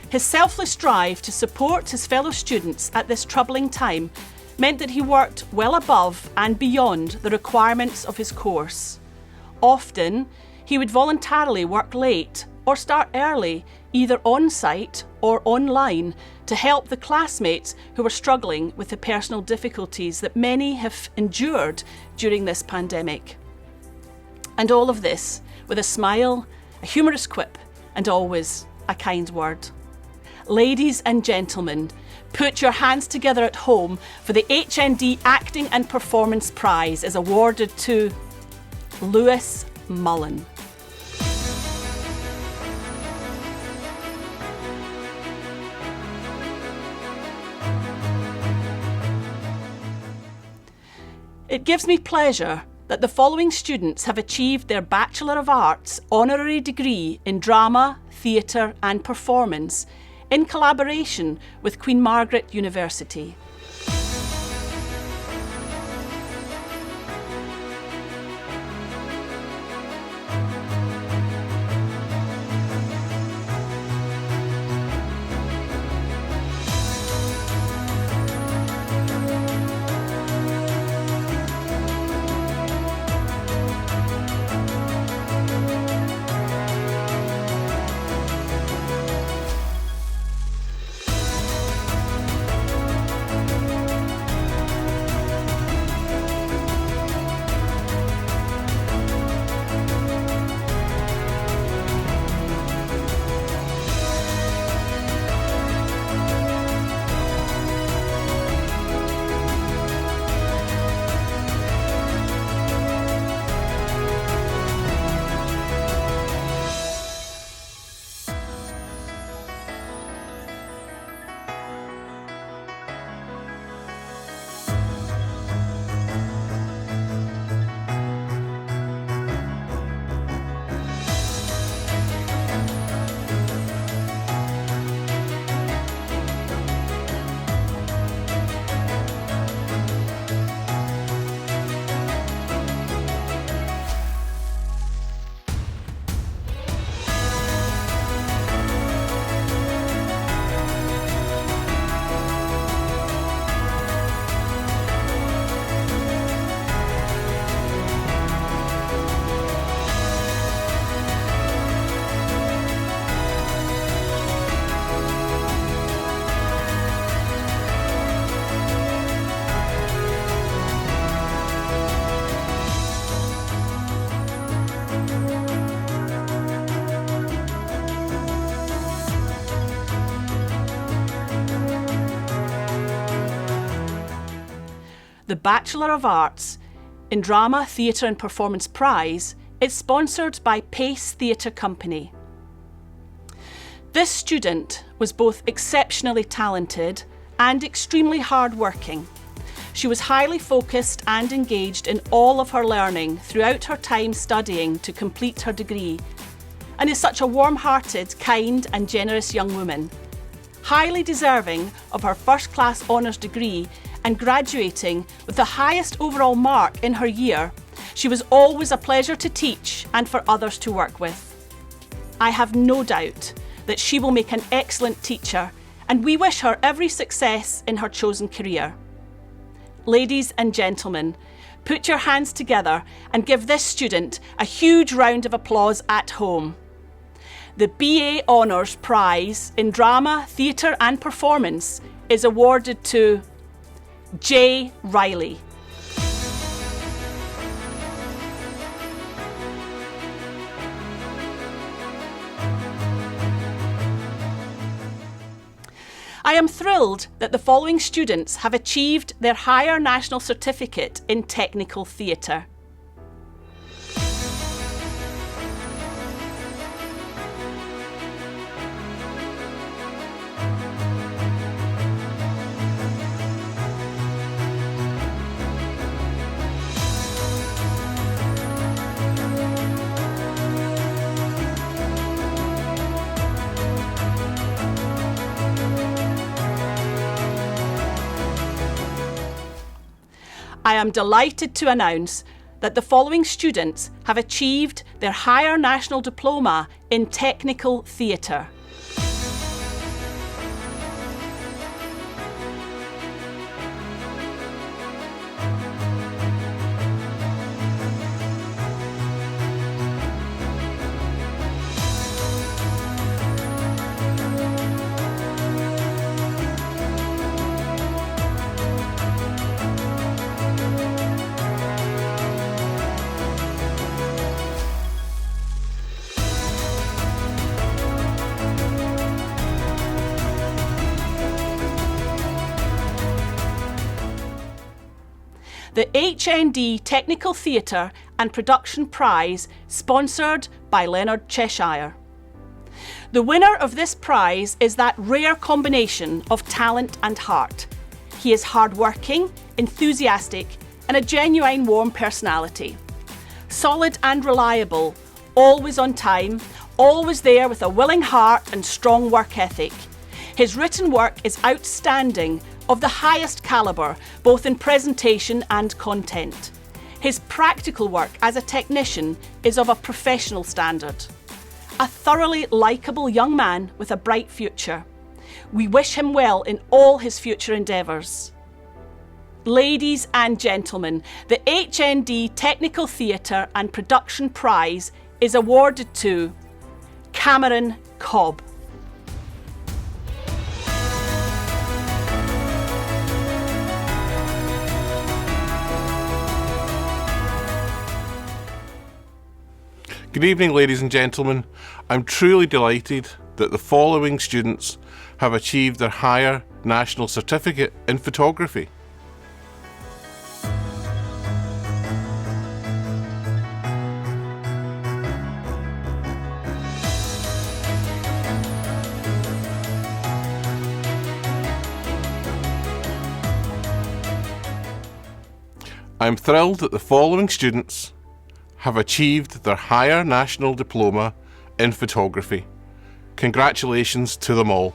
His selfless drive to support his fellow students at this troubling time meant that he worked well above and beyond the requirements of his course. Often, he would voluntarily work late or start early, either on-site or online, to help the classmates who were struggling with the personal difficulties that many have endured during this pandemic. And all of this with a smile, a humorous quip, and always a kind word. Ladies and gentlemen, put your hands together at home for the HND Acting and Performance Prize is awarded to Lewis Mullen. It gives me pleasure that the following students have achieved their Bachelor of Arts honorary degree in Drama, Theatre and Performance in collaboration with Queen Margaret University. the Bachelor of Arts in Drama, Theatre and Performance prize is sponsored by Pace Theatre Company. This student was both exceptionally talented and extremely hard-working. She was highly focused and engaged in all of her learning throughout her time studying to complete her degree, and is such a warm-hearted, kind and generous young woman, highly deserving of her first-class honours degree and graduating with the highest overall mark in her year. She was always a pleasure to teach and for others to work with. I have no doubt that she will make an excellent teacher, and we wish her every success in her chosen career. Ladies and gentlemen, put your hands together and give this student a huge round of applause at home. The BA Honours Prize in Drama, Theatre and Performance is awarded to J. Riley. I am thrilled that the following students have achieved their Higher National Certificate in Technical Theatre. I am delighted to announce that the following students have achieved their Higher National Diploma in Technical Theatre. The HND Technical Theatre and Production Prize, sponsored by Leonard Cheshire. The winner of this prize is that rare combination of talent and heart. He is hard-working, enthusiastic, and a genuine warm personality. Solid and reliable, always on time, always there with a willing heart and strong work ethic. His written work is outstanding, of the highest calibre, both in presentation and content. His practical work as a technician is of a professional standard. A thoroughly likeable young man with a bright future. We wish him well in all his future endeavours. Ladies and gentlemen, the HND Technical Theatre and Production Prize is awarded to Cameron Cobb. Good evening, ladies and gentlemen. I'm truly delighted that the following students have achieved their Higher National Certificate in Photography. I'm thrilled that the following students have achieved their Higher National Diploma in Photography. Congratulations to them all.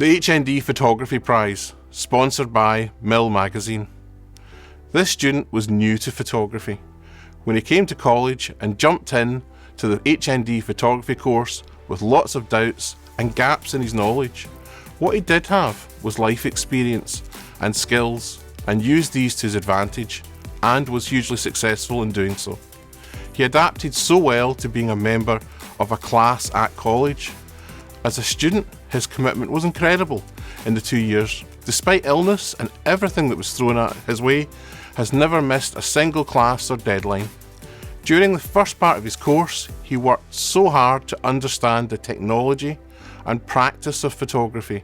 The HND Photography Prize, sponsored by Mill Magazine. This student was new to photography. When he came to college and jumped in to the HND photography course with lots of doubts and gaps in his knowledge, what he did have was life experience and skills, and used these to his advantage, and was hugely successful in doing so. He adapted so well to being a member of a class at college. As a student, his commitment was incredible in the 2 years. Despite illness and everything that was thrown at his way, has never missed a single class or deadline. During the first part of his course, he worked so hard to understand the technology and practice of photography.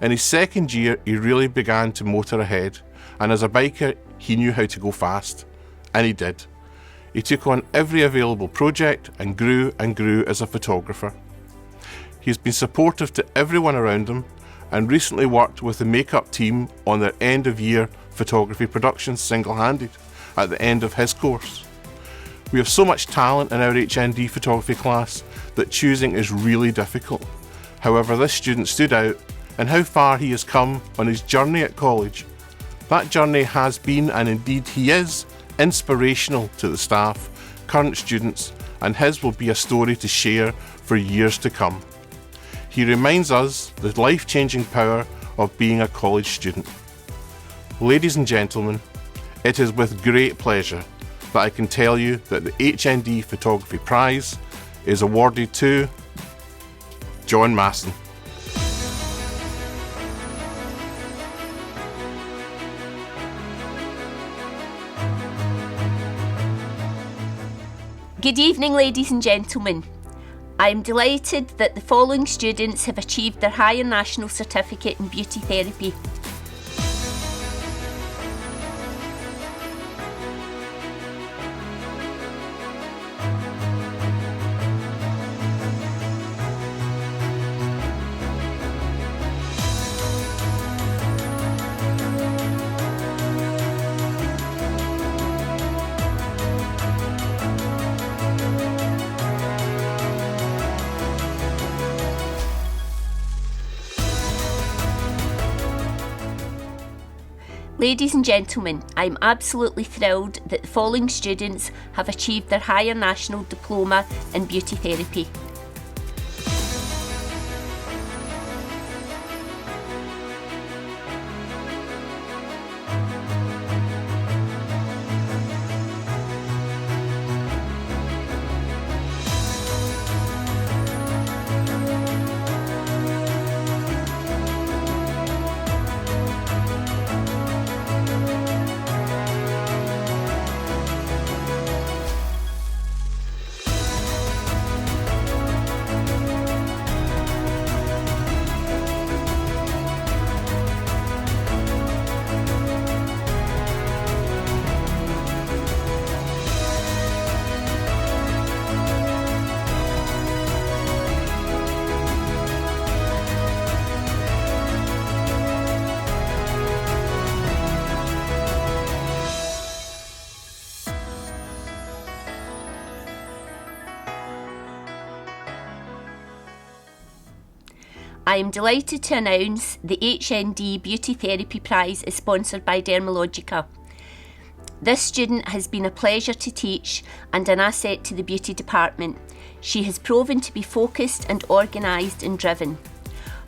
In his second year, he really began to motor ahead, and as a biker, he knew how to go fast. And he did. He took on every available project and grew as a photographer. He's been supportive to everyone around him, and recently worked with the makeup team on their end of year photography productions single-handed at the end of his course. We have so much talent in our HND photography class that choosing is really difficult. However, this student stood out in how far he has come on his journey at college. That journey has been, and indeed he is, inspirational to the staff, current students, and his will be a story to share for years to come. He reminds us the life-changing power of being a college student. Ladies and gentlemen, it is with great pleasure that I can tell you that the HND Photography Prize is awarded to John Masson. Good evening, ladies and gentlemen. I am delighted that the following students have achieved their Higher National Certificate in Beauty Therapy. Ladies and gentlemen, I am absolutely thrilled that the following students have achieved their Higher National Diploma in Beauty Therapy. I am delighted to announce the HND Beauty Therapy Prize is sponsored by Dermalogica. This student has been a pleasure to teach and an asset to the beauty department. She has proven to be focused and organised and driven.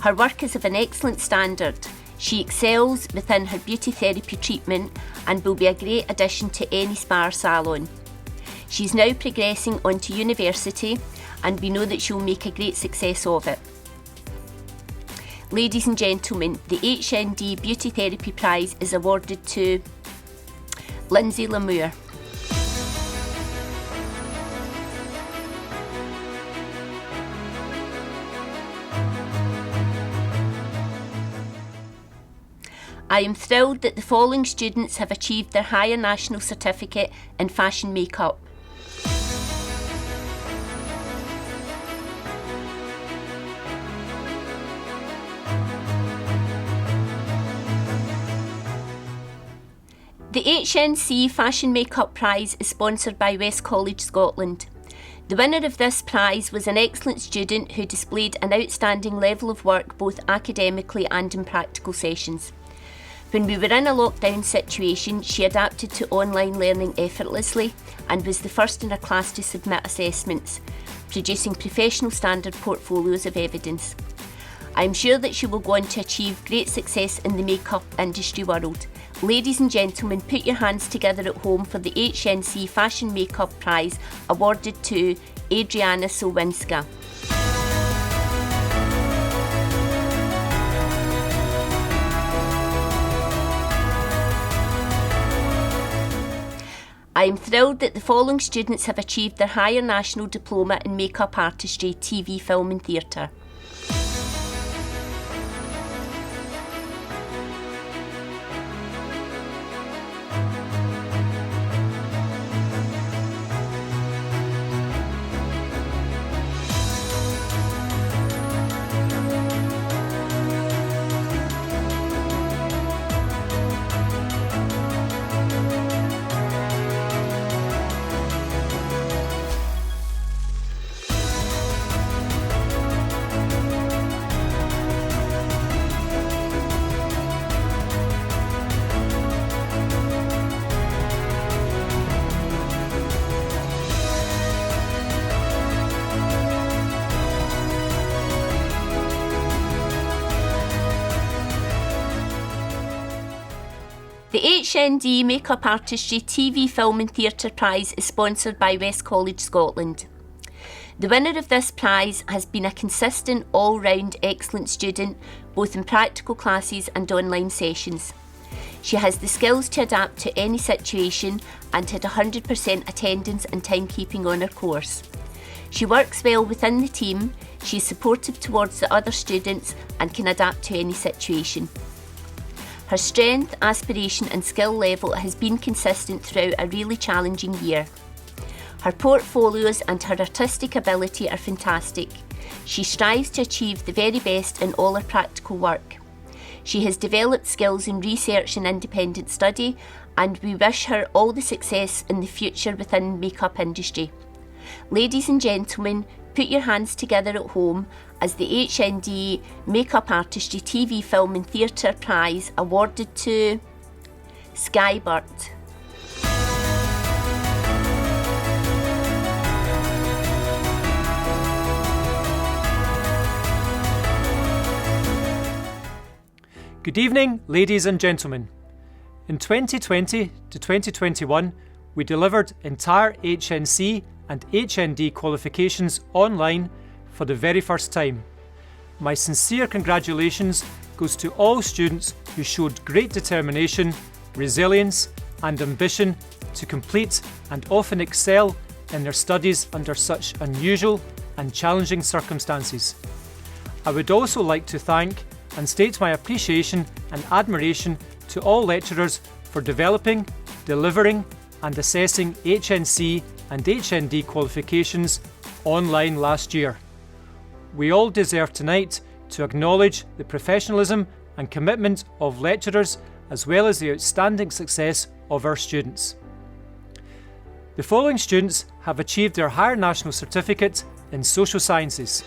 Her work is of an excellent standard. She excels within her beauty therapy treatment and will be a great addition to any spa salon. She is now progressing on to university, and we know that she will make a great success of it. Ladies and gentlemen, the HND Beauty Therapy Prize is awarded to Lindsay Lamour. I am thrilled that the following students have achieved their Higher National Certificate in Fashion Makeup. The HNC Fashion Makeup Prize is sponsored by West College, Scotland. The winner of this prize was an excellent student who displayed an outstanding level of work both academically and in practical sessions. When we were in a lockdown situation, she adapted to online learning effortlessly and was the first in her class to submit assessments, producing professional standard portfolios of evidence. I am sure that she will go on to achieve great success in the makeup industry world. Ladies and gentlemen, put your hands together at home for the HNC Fashion Makeup Prize awarded to Adriana Sowinska. I am thrilled that the following students have achieved their Higher National Diploma in Makeup Artistry, TV, Film and Theatre. The HND Makeup Artistry TV, Film and Theatre Prize is sponsored by West College Scotland. The winner of this prize has been a consistent, all-round excellent student, both in practical classes and online sessions. She has the skills to adapt to any situation and had 100% attendance and timekeeping on her course. She works well within the team, she is supportive towards the other students and can adapt to any situation. Her strength, aspiration and skill level has been consistent throughout a really challenging year. Her portfolios and her artistic ability are fantastic. She strives to achieve the very best in all her practical work. She has developed skills in research and independent study, and we wish her all the success in the future within the makeup industry. Ladies and gentlemen, put your hands together at home as the HND Makeup Artistry TV, Film and Theatre Prize awarded to Skybert. Good evening, ladies and gentlemen. In 2020 to 2021, we delivered entire HNC and HND qualifications online for the very first time. My sincere congratulations goes to all students who showed great determination, resilience and ambition to complete and often excel in their studies under such unusual and challenging circumstances. I would also like to thank and state my appreciation and admiration to all lecturers for developing, delivering and assessing HNC and HND qualifications online last year. We all deserve tonight to acknowledge the professionalism and commitment of lecturers as well as the outstanding success of our students. The following students have achieved their Higher National Certificate in Social Sciences.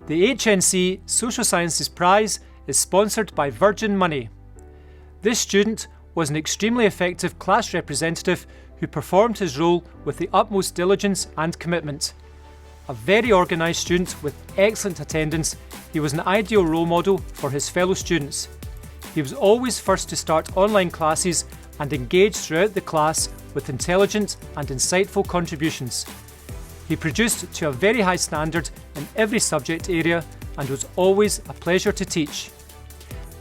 The HNC Social Sciences Prize is sponsored by Virgin Money. This student was an extremely effective class representative who performed his role with the utmost diligence and commitment. A very organised student with excellent attendance, he was an ideal role model for his fellow students. He was always first to start online classes and engaged throughout the class with intelligent and insightful contributions. He produced to a very high standard in every subject area and was always a pleasure to teach.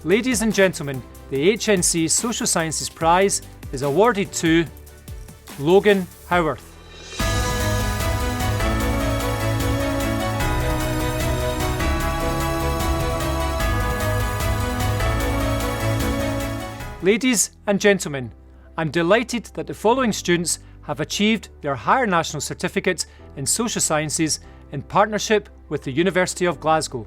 Ladies and gentlemen, the HNC Social Sciences Prize is awarded to Logan Howarth. Ladies and gentlemen, I'm delighted that the following students have achieved their Higher National Certificate in Social Sciences in partnership with the University of Glasgow.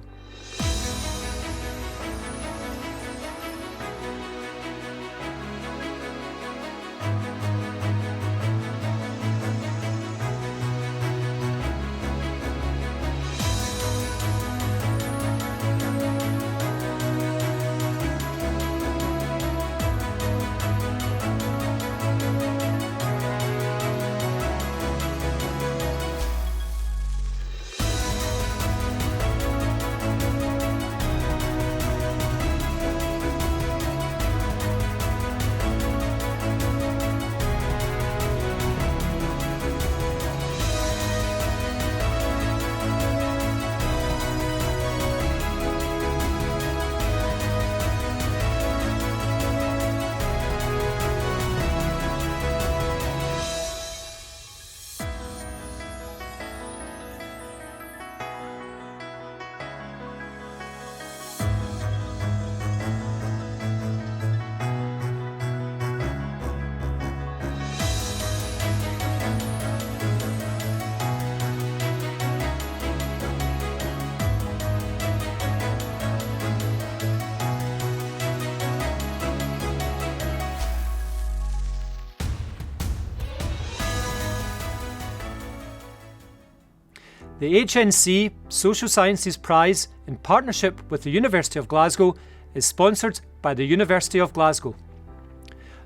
The HNC Social Sciences Prize, in partnership with the University of Glasgow, is sponsored by the University of Glasgow.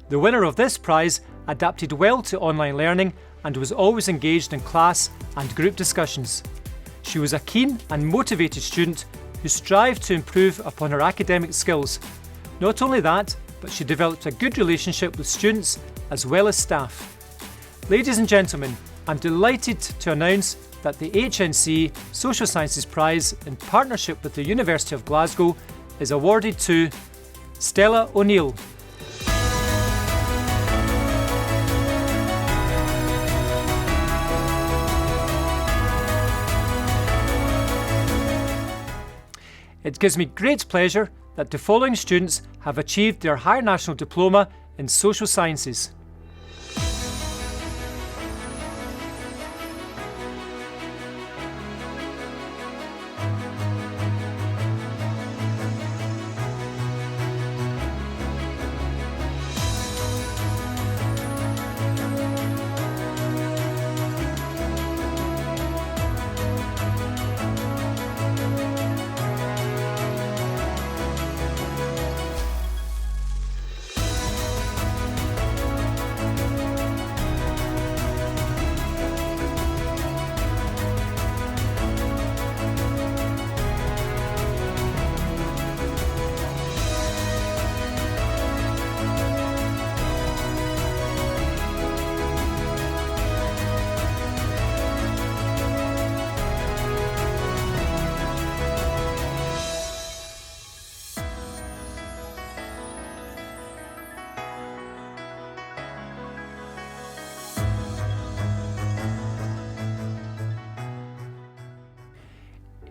The winner of this prize adapted well to online learning and was always engaged in class and group discussions. She was a keen and motivated student who strived to improve upon her academic skills. Not only that, but she developed a good relationship with students as well as staff. Ladies and gentlemen, I'm delighted to announce that the HNC Social Sciences Prize, in partnership with the University of Glasgow, is awarded to Stella O'Neill. It gives me great pleasure that the following students have achieved their Higher National Diploma in Social Sciences.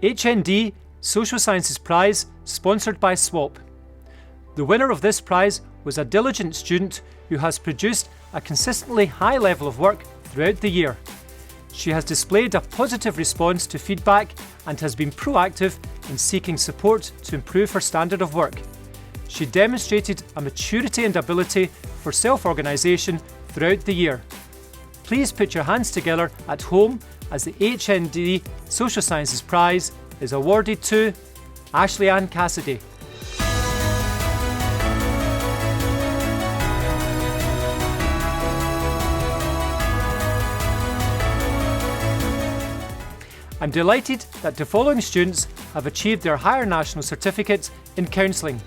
HND Social Sciences Prize, sponsored by SWAP. The winner of this prize was a diligent student who has produced a consistently high level of work throughout the year. She has displayed a positive response to feedback and has been proactive in seeking support to improve her standard of work. She demonstrated a maturity and ability for self-organisation throughout the year. Please put your hands together at home as the HND Social Sciences Prize is awarded to Ashley Ann Cassidy. I'm delighted that the following students have achieved their Higher National Certificate in Counselling.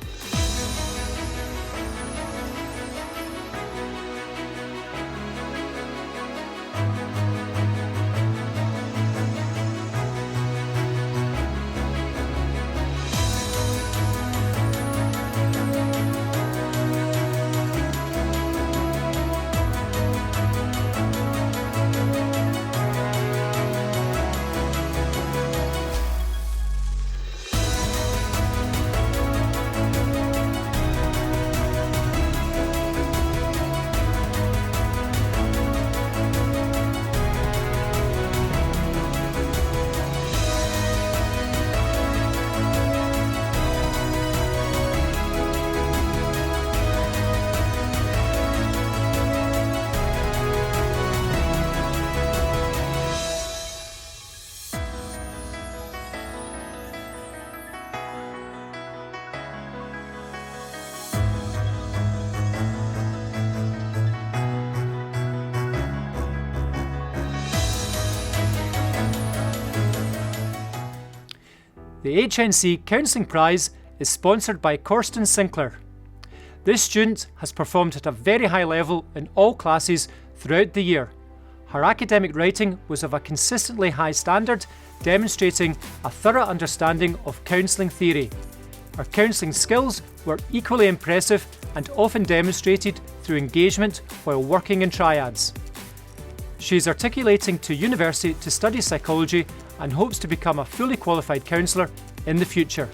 The HNC Counselling Prize is sponsored by Corsten Sinclair. This student has performed at a very high level in all classes throughout the year. Her academic writing was of a consistently high standard, demonstrating a thorough understanding of counselling theory. Her counselling skills were equally impressive and often demonstrated through engagement while working in triads. She is articulating to university to study psychology and hopes to become a fully qualified counsellor in the future.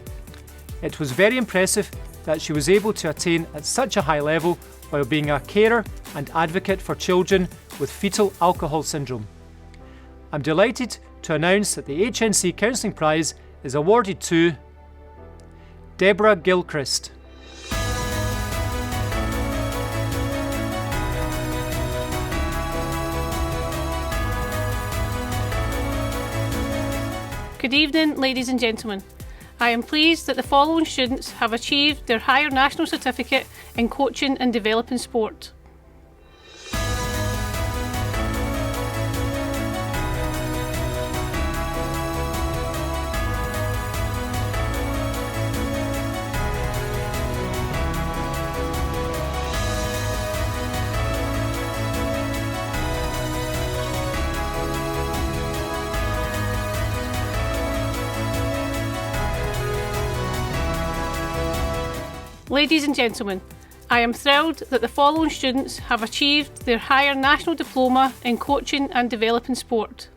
It was very impressive that she was able to attain at such a high level while being a carer and advocate for children with fetal alcohol syndrome. I'm delighted to announce that the HNC Counselling Prize is awarded to Deborah Gilchrist. Good evening, ladies and gentlemen. I am pleased that the following students have achieved their Higher National Certificate in Coaching and Developing Sport. Ladies and gentlemen, I am thrilled that the following students have achieved their Higher National Diploma in Coaching and Developing Sport.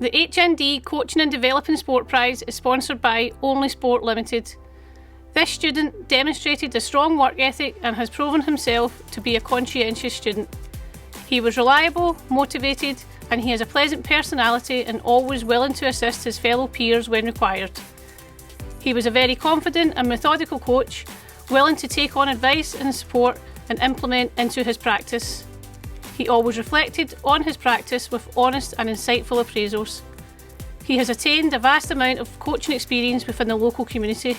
The HND Coaching and Developing Sport Prize is sponsored by Only Sport Limited. This student demonstrated a strong work ethic and has proven himself to be a conscientious student. He was reliable, motivated, and he has a pleasant personality and always willing to assist his fellow peers when required. He was a very confident and methodical coach, willing to take on advice and support and implement into his practice. He always reflected on his practice with honest and insightful appraisals. He has attained a vast amount of coaching experience within the local community.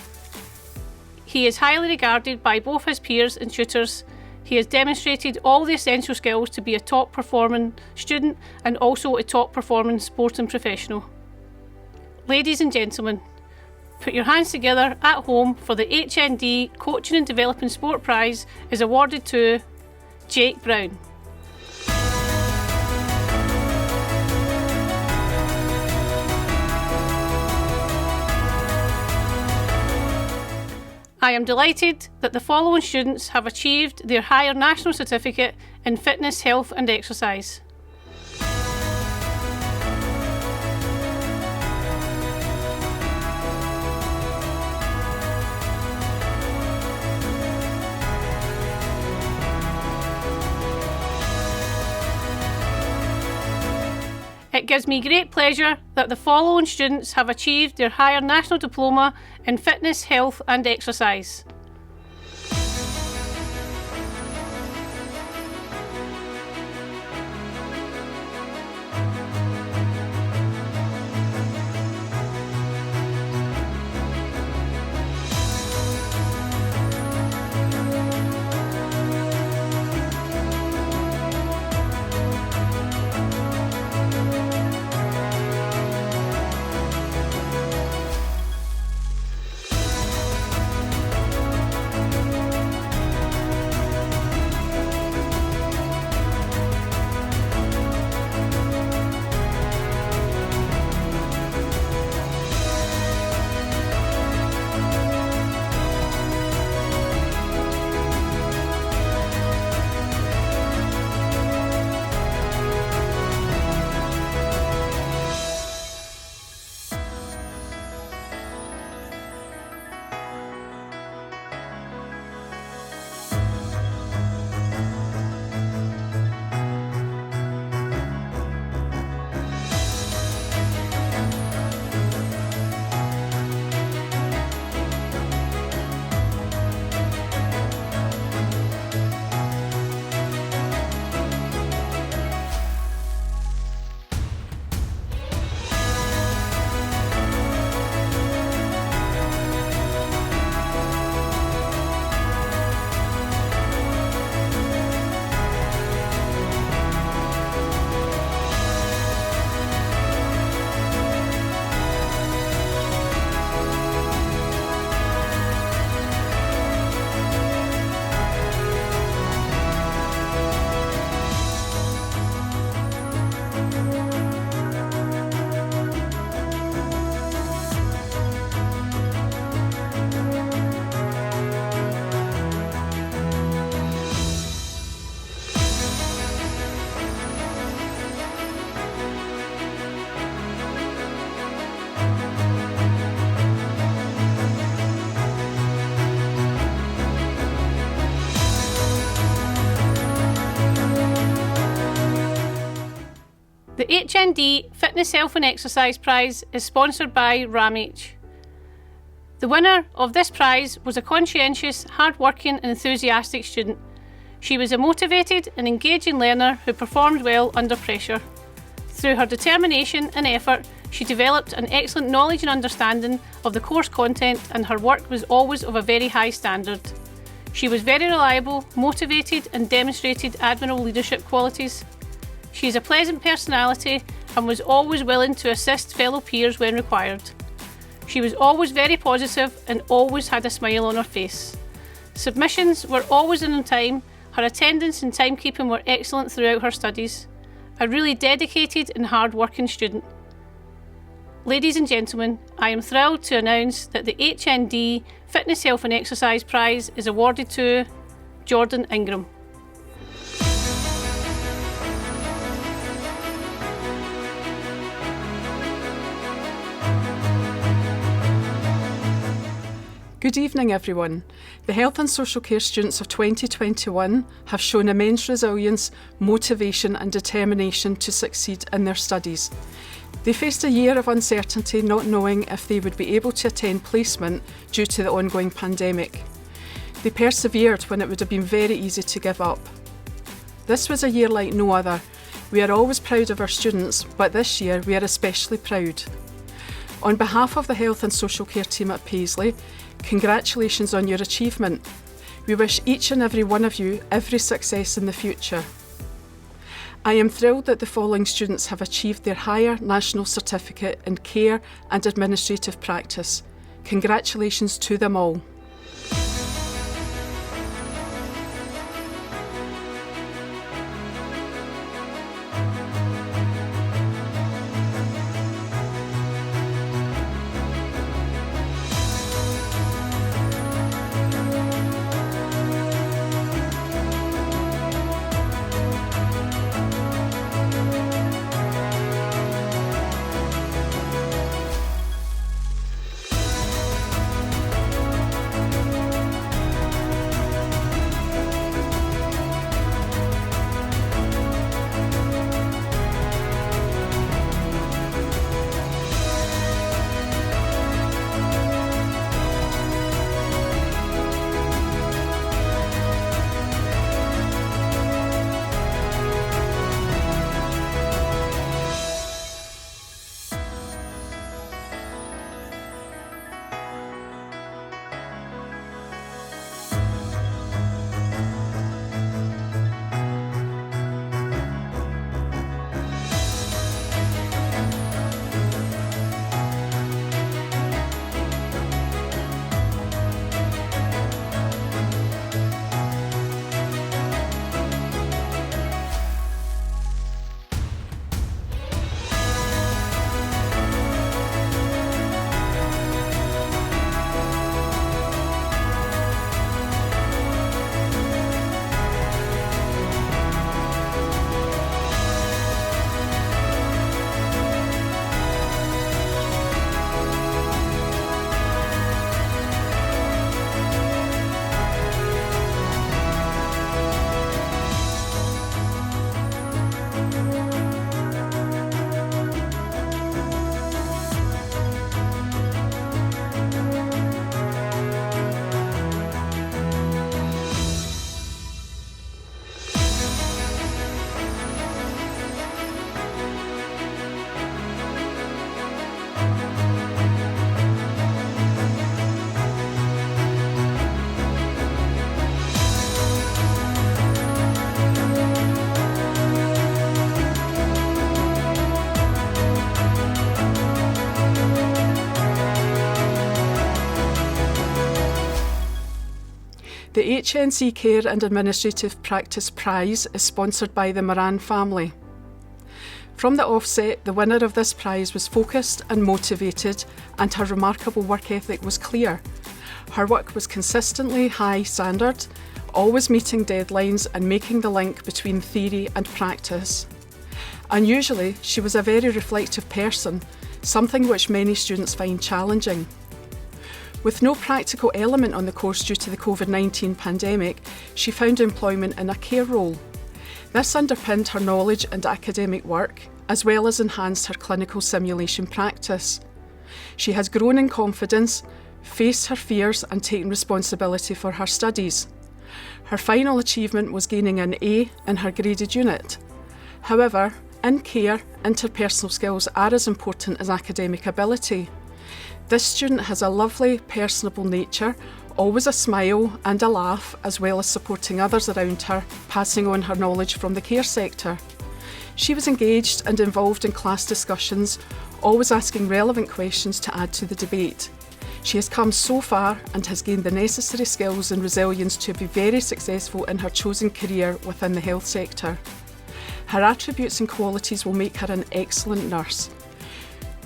He is highly regarded by both his peers and tutors. He has demonstrated all the essential skills to be a top performing student and also a top performing sporting professional. Ladies and gentlemen, put your hands together at home for the HND Coaching and Developing Sport Prize is awarded to Jake Brown. I am delighted that the following students have achieved their higher national certificate in fitness, health and exercise. It gives me great pleasure that the following students have achieved their higher national diploma in fitness, health and exercise. The HND Fitness, Health and Exercise Prize is sponsored by RAMH. The winner of this prize was a conscientious, hard-working and enthusiastic student. She was a motivated and engaging learner who performed well under pressure. Through her determination and effort, she developed an excellent knowledge and understanding of the course content, and her work was always of a very high standard. She was very reliable, motivated and demonstrated admirable leadership qualities. She is a pleasant personality and was always willing to assist fellow peers when required. She was always very positive and always had a smile on her face. Submissions were always in on time. Her attendance and timekeeping were excellent throughout her studies. A really dedicated and hard-working student. Ladies and gentlemen, I am thrilled to announce that the HND Fitness, Health and Exercise Prize is awarded to Jordan Ingram. Good evening everyone. The Health and Social Care students of 2021 have shown immense resilience, motivation and determination to succeed in their studies. They faced a year of uncertainty, not knowing if they would be able to attend placement due to the ongoing pandemic. They persevered when it would have been very easy to give up. This was a year like no other. We are always proud of our students, but this year we are especially proud. On behalf of the Health and Social Care team at Paisley, congratulations on your achievement. We wish each and every one of you every success in the future. I am thrilled that the following students have achieved their higher national certificate in care and administrative practice. Congratulations to them all. The HNC Care and Administrative Practice Prize is sponsored by the Moran family. From the offset, the winner of this prize was focused and motivated, and her remarkable work ethic was clear. Her work was consistently high standard, always meeting deadlines and making the link between theory and practice. Unusually, she was a very reflective person, something which many students find challenging. With no practical element on the course due to the COVID-19 pandemic, she found employment in a care role. This underpinned her knowledge and academic work, as well as enhanced her clinical simulation practice. She has grown in confidence, faced her fears and taken responsibility for her studies. Her final achievement was gaining an A in her graded unit. However, in care, interpersonal skills are as important as academic ability. This student has a lovely, personable nature, always a smile and a laugh, as well as supporting others around her, passing on her knowledge from the care sector. She was engaged and involved in class discussions, always asking relevant questions to add to the debate. She has come so far and has gained the necessary skills and resilience to be very successful in her chosen career within the health sector. Her attributes and qualities will make her an excellent nurse.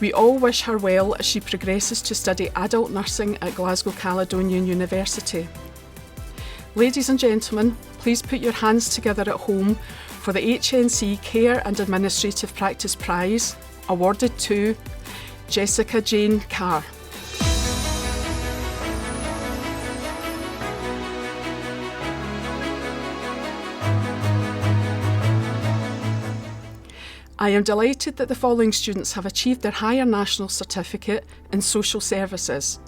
We all wish her well as she progresses to study adult nursing at Glasgow Caledonian University. Ladies and gentlemen, please put your hands together at home for the HNC Care and Administrative Practice Prize, awarded to Jessica Jane Carr. I am delighted that the following students have achieved their Higher National Certificate in Social Services.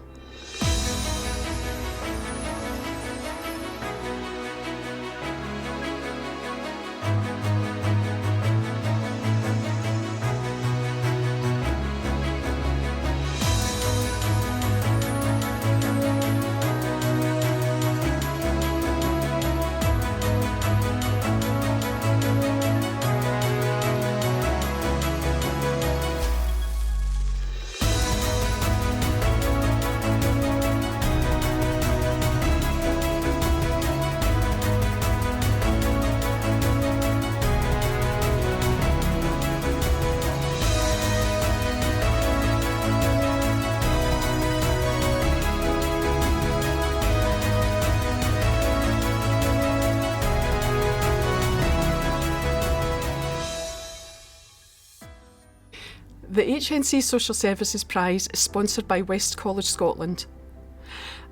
The HNC Social Services Prize is sponsored by West College Scotland.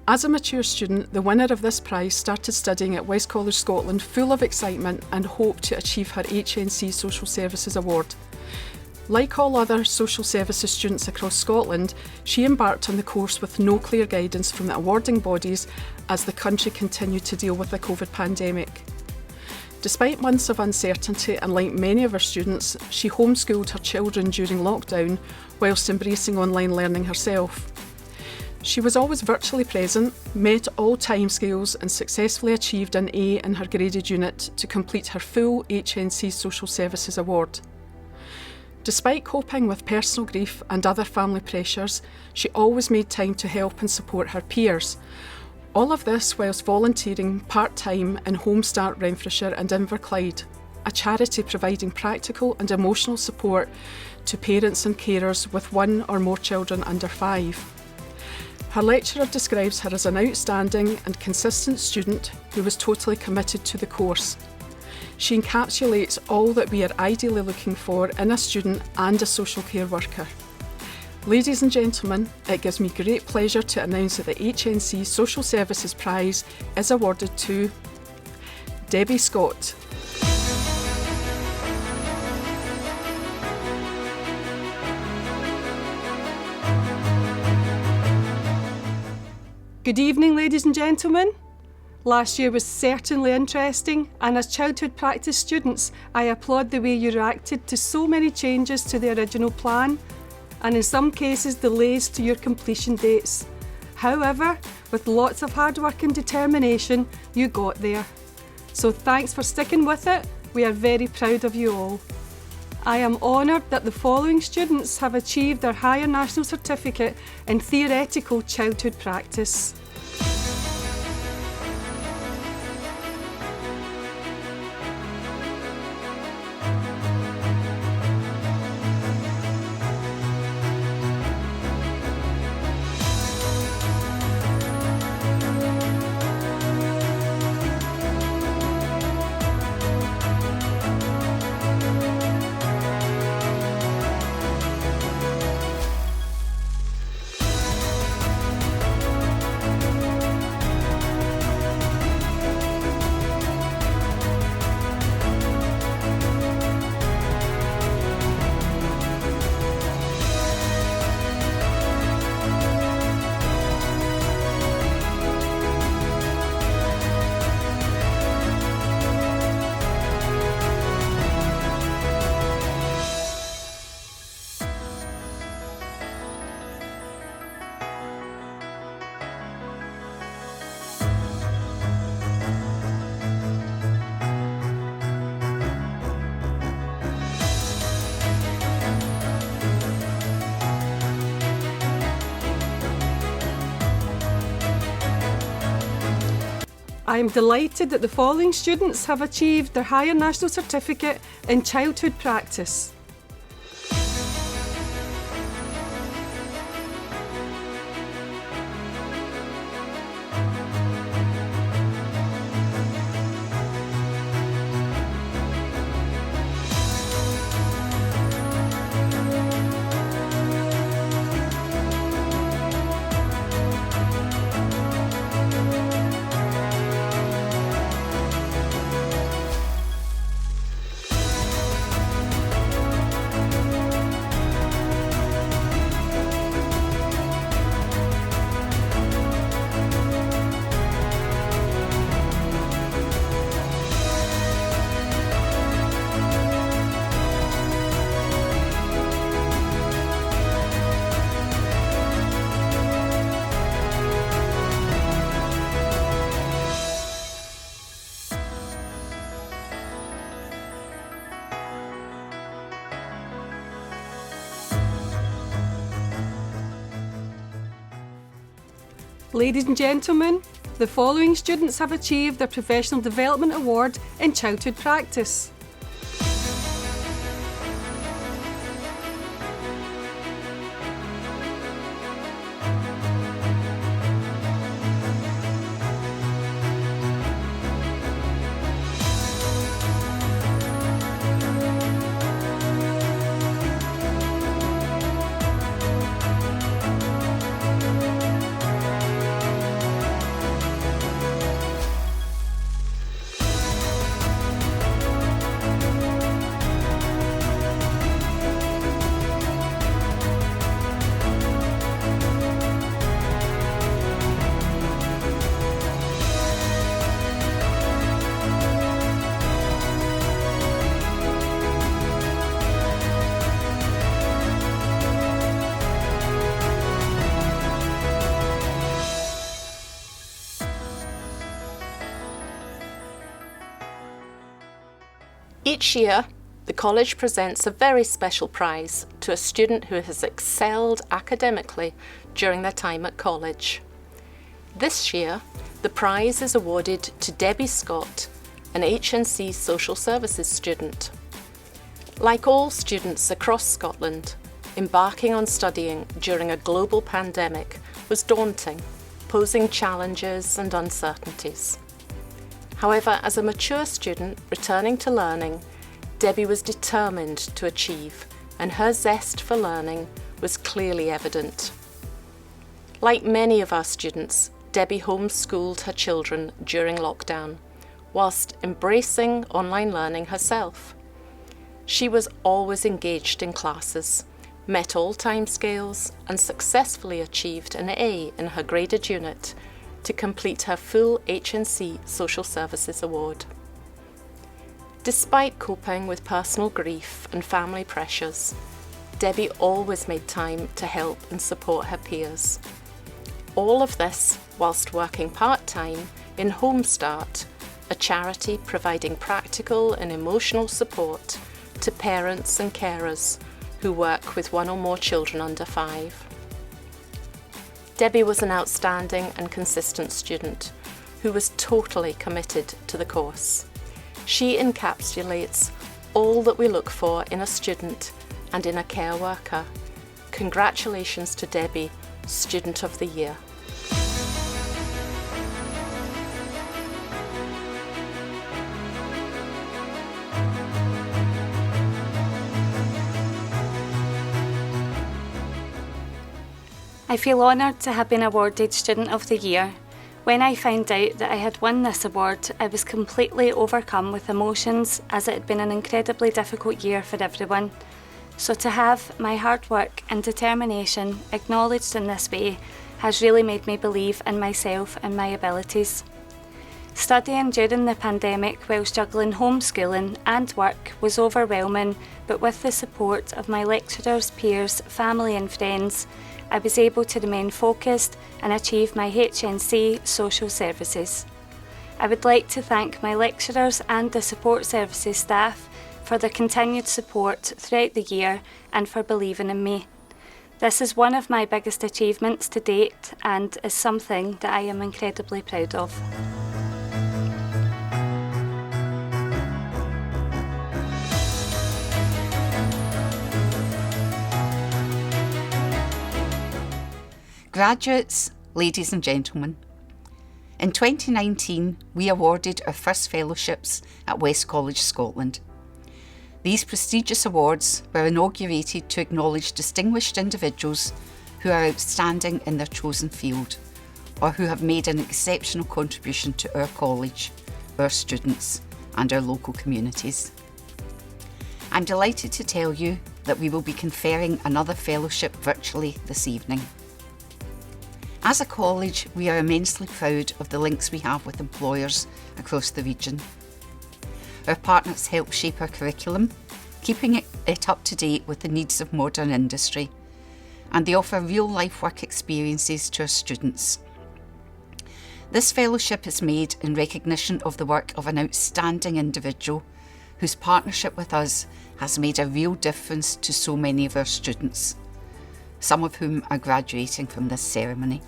As a mature student, the winner of this prize started studying at West College Scotland full of excitement and hope to achieve her HNC Social Services Award. Like all other social services students across Scotland, she embarked on the course with no clear guidance from the awarding bodies as the country continued to deal with the COVID pandemic. Despite months of uncertainty, and like many of her students, she homeschooled her children during lockdown whilst embracing online learning herself. She was always virtually present, met all timescales and successfully achieved an A in her graded unit to complete her full HNC Social Services Award. Despite coping with personal grief and other family pressures, she always made time to help and support her peers. All of this whilst volunteering part-time in Homestart, Renfrewshire and Inverclyde, a charity providing practical and emotional support to parents and carers with one or more children under 5. Her lecturer describes her as an outstanding and consistent student who was totally committed to the course. She encapsulates all that we are ideally looking for in a student and a social care worker. Ladies and gentlemen, it gives me great pleasure to announce that the HNC Social Services Prize is awarded to Debbie Scott. Good evening, ladies and gentlemen. Last year was certainly interesting, and as childhood practice students, I applaud the way you reacted to so many changes to the original plan, and in some cases delays to your completion dates. However, with lots of hard work and determination, you got there. So thanks for sticking with it. We are very proud of you all. I am honoured that the following students have achieved their Higher National Certificate in Theoretical Childhood Practice. I am delighted that the following students have achieved their Higher National Certificate in Childhood Practice. Ladies and gentlemen, the following students have achieved their Professional Development Award in Childhood Practice. Each year, the college presents a very special prize to a student who has excelled academically during their time at college. This year, the prize is awarded to Debbie Scott, an HNC Social Services student. Like all students across Scotland, embarking on studying during a global pandemic was daunting, posing challenges and uncertainties. However, as a mature student returning to learning, Debbie was determined to achieve, and her zest for learning was clearly evident. Like many of our students, Debbie homeschooled her children during lockdown, whilst embracing online learning herself. She was always engaged in classes, met all timescales, and successfully achieved an A in her graded unit to complete her full HNC Social Services Award. Despite coping with personal grief and family pressures, Debbie always made time to help and support her peers. All of this whilst working part-time in Home Start, a charity providing practical and emotional support to parents and carers who work with one or more children under 5. Debbie was an outstanding and consistent student who was totally committed to the course. She encapsulates all that we look for in a student and in a care worker. Congratulations to Debbie, Student of the Year. I feel honoured to have been awarded Student of the Year. When I found out that I had won this award, I was completely overcome with emotions, as it had been an incredibly difficult year for everyone. So to have my hard work and determination acknowledged in this way has really made me believe in myself and my abilities. Studying during the pandemic while juggling homeschooling and work was overwhelming, but with the support of my lecturers, peers, family and friends, I was able to remain focused and achieve my HNC Social Services. I would like to thank my lecturers and the support services staff for their continued support throughout the year and for believing in me. This is one of my biggest achievements to date and is something that I am incredibly proud of. Graduates, ladies and gentlemen, in 2019 we awarded our first fellowships at West College, Scotland. These prestigious awards were inaugurated to acknowledge distinguished individuals who are outstanding in their chosen field or who have made an exceptional contribution to our college, our students and our local communities. I'm delighted to tell you that we will be conferring another fellowship virtually this evening. As a college, we are immensely proud of the links we have with employers across the region. Our partners help shape our curriculum, keeping it up to date with the needs of modern industry, and they offer real-life work experiences to our students. This fellowship is made in recognition of the work of an outstanding individual whose partnership with us has made a real difference to so many of our students, some of whom are graduating from this ceremony.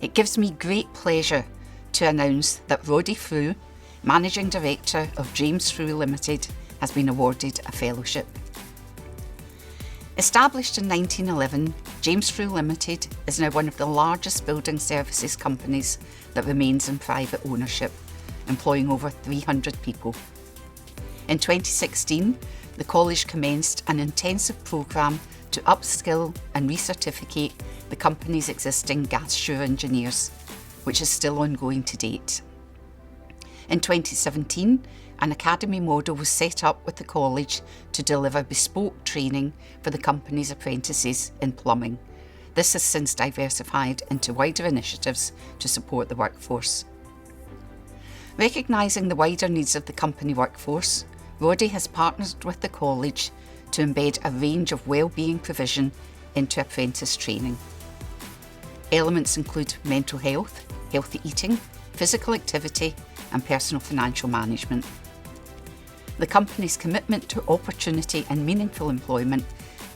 It gives me great pleasure to announce that Roddy Frew, Managing Director of James Frew Limited, has been awarded a fellowship. Established in 1911, James Frew Limited is now one of the largest building services companies that remains in private ownership, employing over 300 people. In 2016, the college commenced an intensive programme to upskill and recertificate the company's existing gas sewer engineers, which is still ongoing to date. In 2017, an academy model was set up with the college to deliver bespoke training for the company's apprentices in plumbing. This has since diversified into wider initiatives to support the workforce. Recognising the wider needs of the company workforce, Roddy has partnered with the college to embed a range of wellbeing provision into apprentice training. Elements include mental health, healthy eating, physical activity and personal financial management. The company's commitment to opportunity and meaningful employment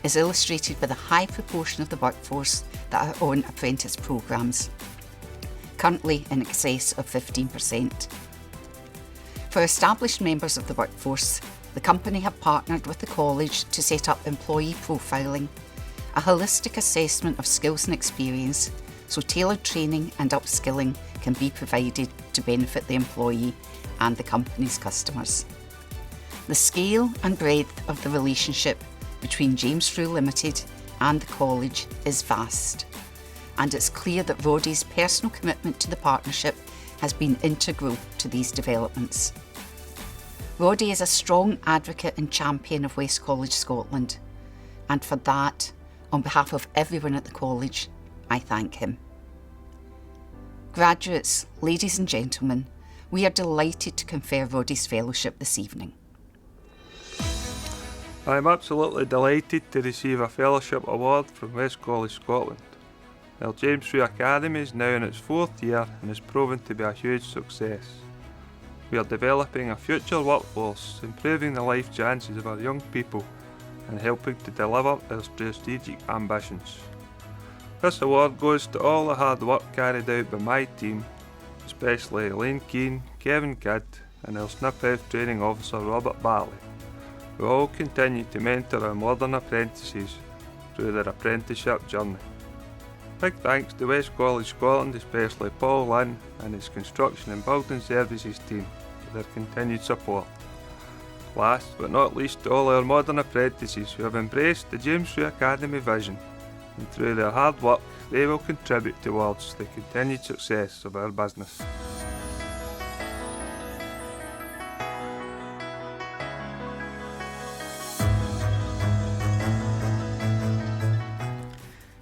is illustrated by the high proportion of the workforce that are on apprentice programmes, currently in excess of 15%. For established members of the workforce, the company have partnered with the college to set up employee profiling, a holistic assessment of skills and experience, so tailored training and upskilling can be provided to benefit the employee and the company's customers. The scale and breadth of the relationship between James Frew Limited and the college is vast, and it's clear that Roddy's personal commitment to the partnership has been integral to these developments. Roddy is a strong advocate and champion of West College Scotland, and for that, on behalf of everyone at the college, I thank him. Graduates, ladies and gentlemen, we are delighted to confer Roddy's fellowship this evening. I am absolutely delighted to receive a Fellowship Award from West College Scotland. Our James Frew Academy is now in its 4th year and has proven to be a huge success. We are developing a future workforce, improving the life chances of our young people and helping to deliver our strategic ambitions. This award goes to all the hard work carried out by my team, especially Elaine Keane, Kevin Kidd and our Snip Health Training Officer Robert Barley, who all continue to mentor our modern apprentices through their apprenticeship journey. Big thanks to West College Scotland, especially Paul Lynn and his Construction and Building Services team for their continued support. Last but not least, to all our modern apprentices who have embraced the James Frew Academy vision, and through their hard work they will contribute towards the continued success of our business.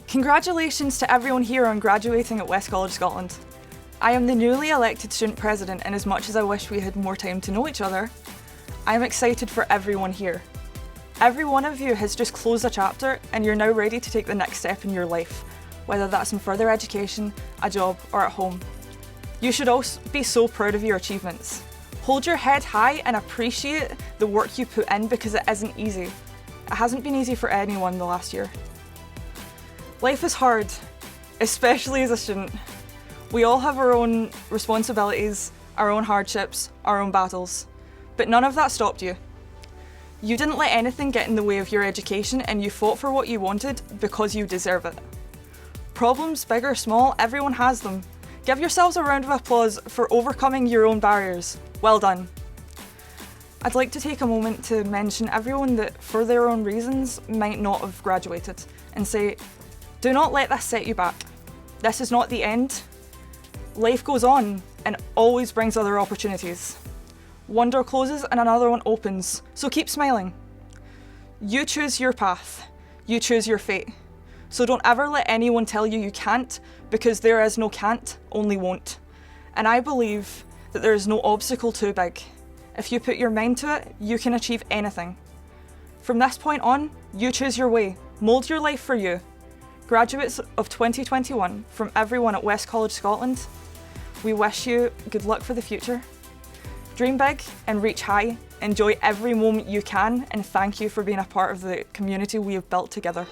Congratulations to everyone here on graduating at West College Scotland. I am the newly elected student president, and as much as I wish we had more time to know each other, I am excited for everyone here. Every one of you has just closed a chapter and you're now ready to take the next step in your life, whether that's in further education, a job or at home. You should also be so proud of your achievements. Hold your head high and appreciate the work you put in, because it isn't easy. It hasn't been easy for anyone the last year. Life is hard, especially as a student. We all have our own responsibilities, our own hardships, our own battles, but none of that stopped you. You didn't let anything get in the way of your education, and you fought for what you wanted because you deserve it. Problems, big or small, everyone has them. Give yourselves a round of applause for overcoming your own barriers. Well done. I'd like to take a moment to mention everyone that, for their own reasons, might not have graduated, and say, do not let this set you back. This is not the end. Life goes on and always brings other opportunities. One door closes and another one opens, so keep smiling. You choose your path. You choose your fate. So don't ever let anyone tell you you can't, because there is no can't, only won't. And I believe that there is no obstacle too big. If you put your mind to it, you can achieve anything. From this point on, you choose your way. Mould your life for you. Graduates of 2021, from everyone at West College Scotland, we wish you good luck for the future. Dream big and reach high. Enjoy every moment you can, and thank you for being a part of the community we have built together.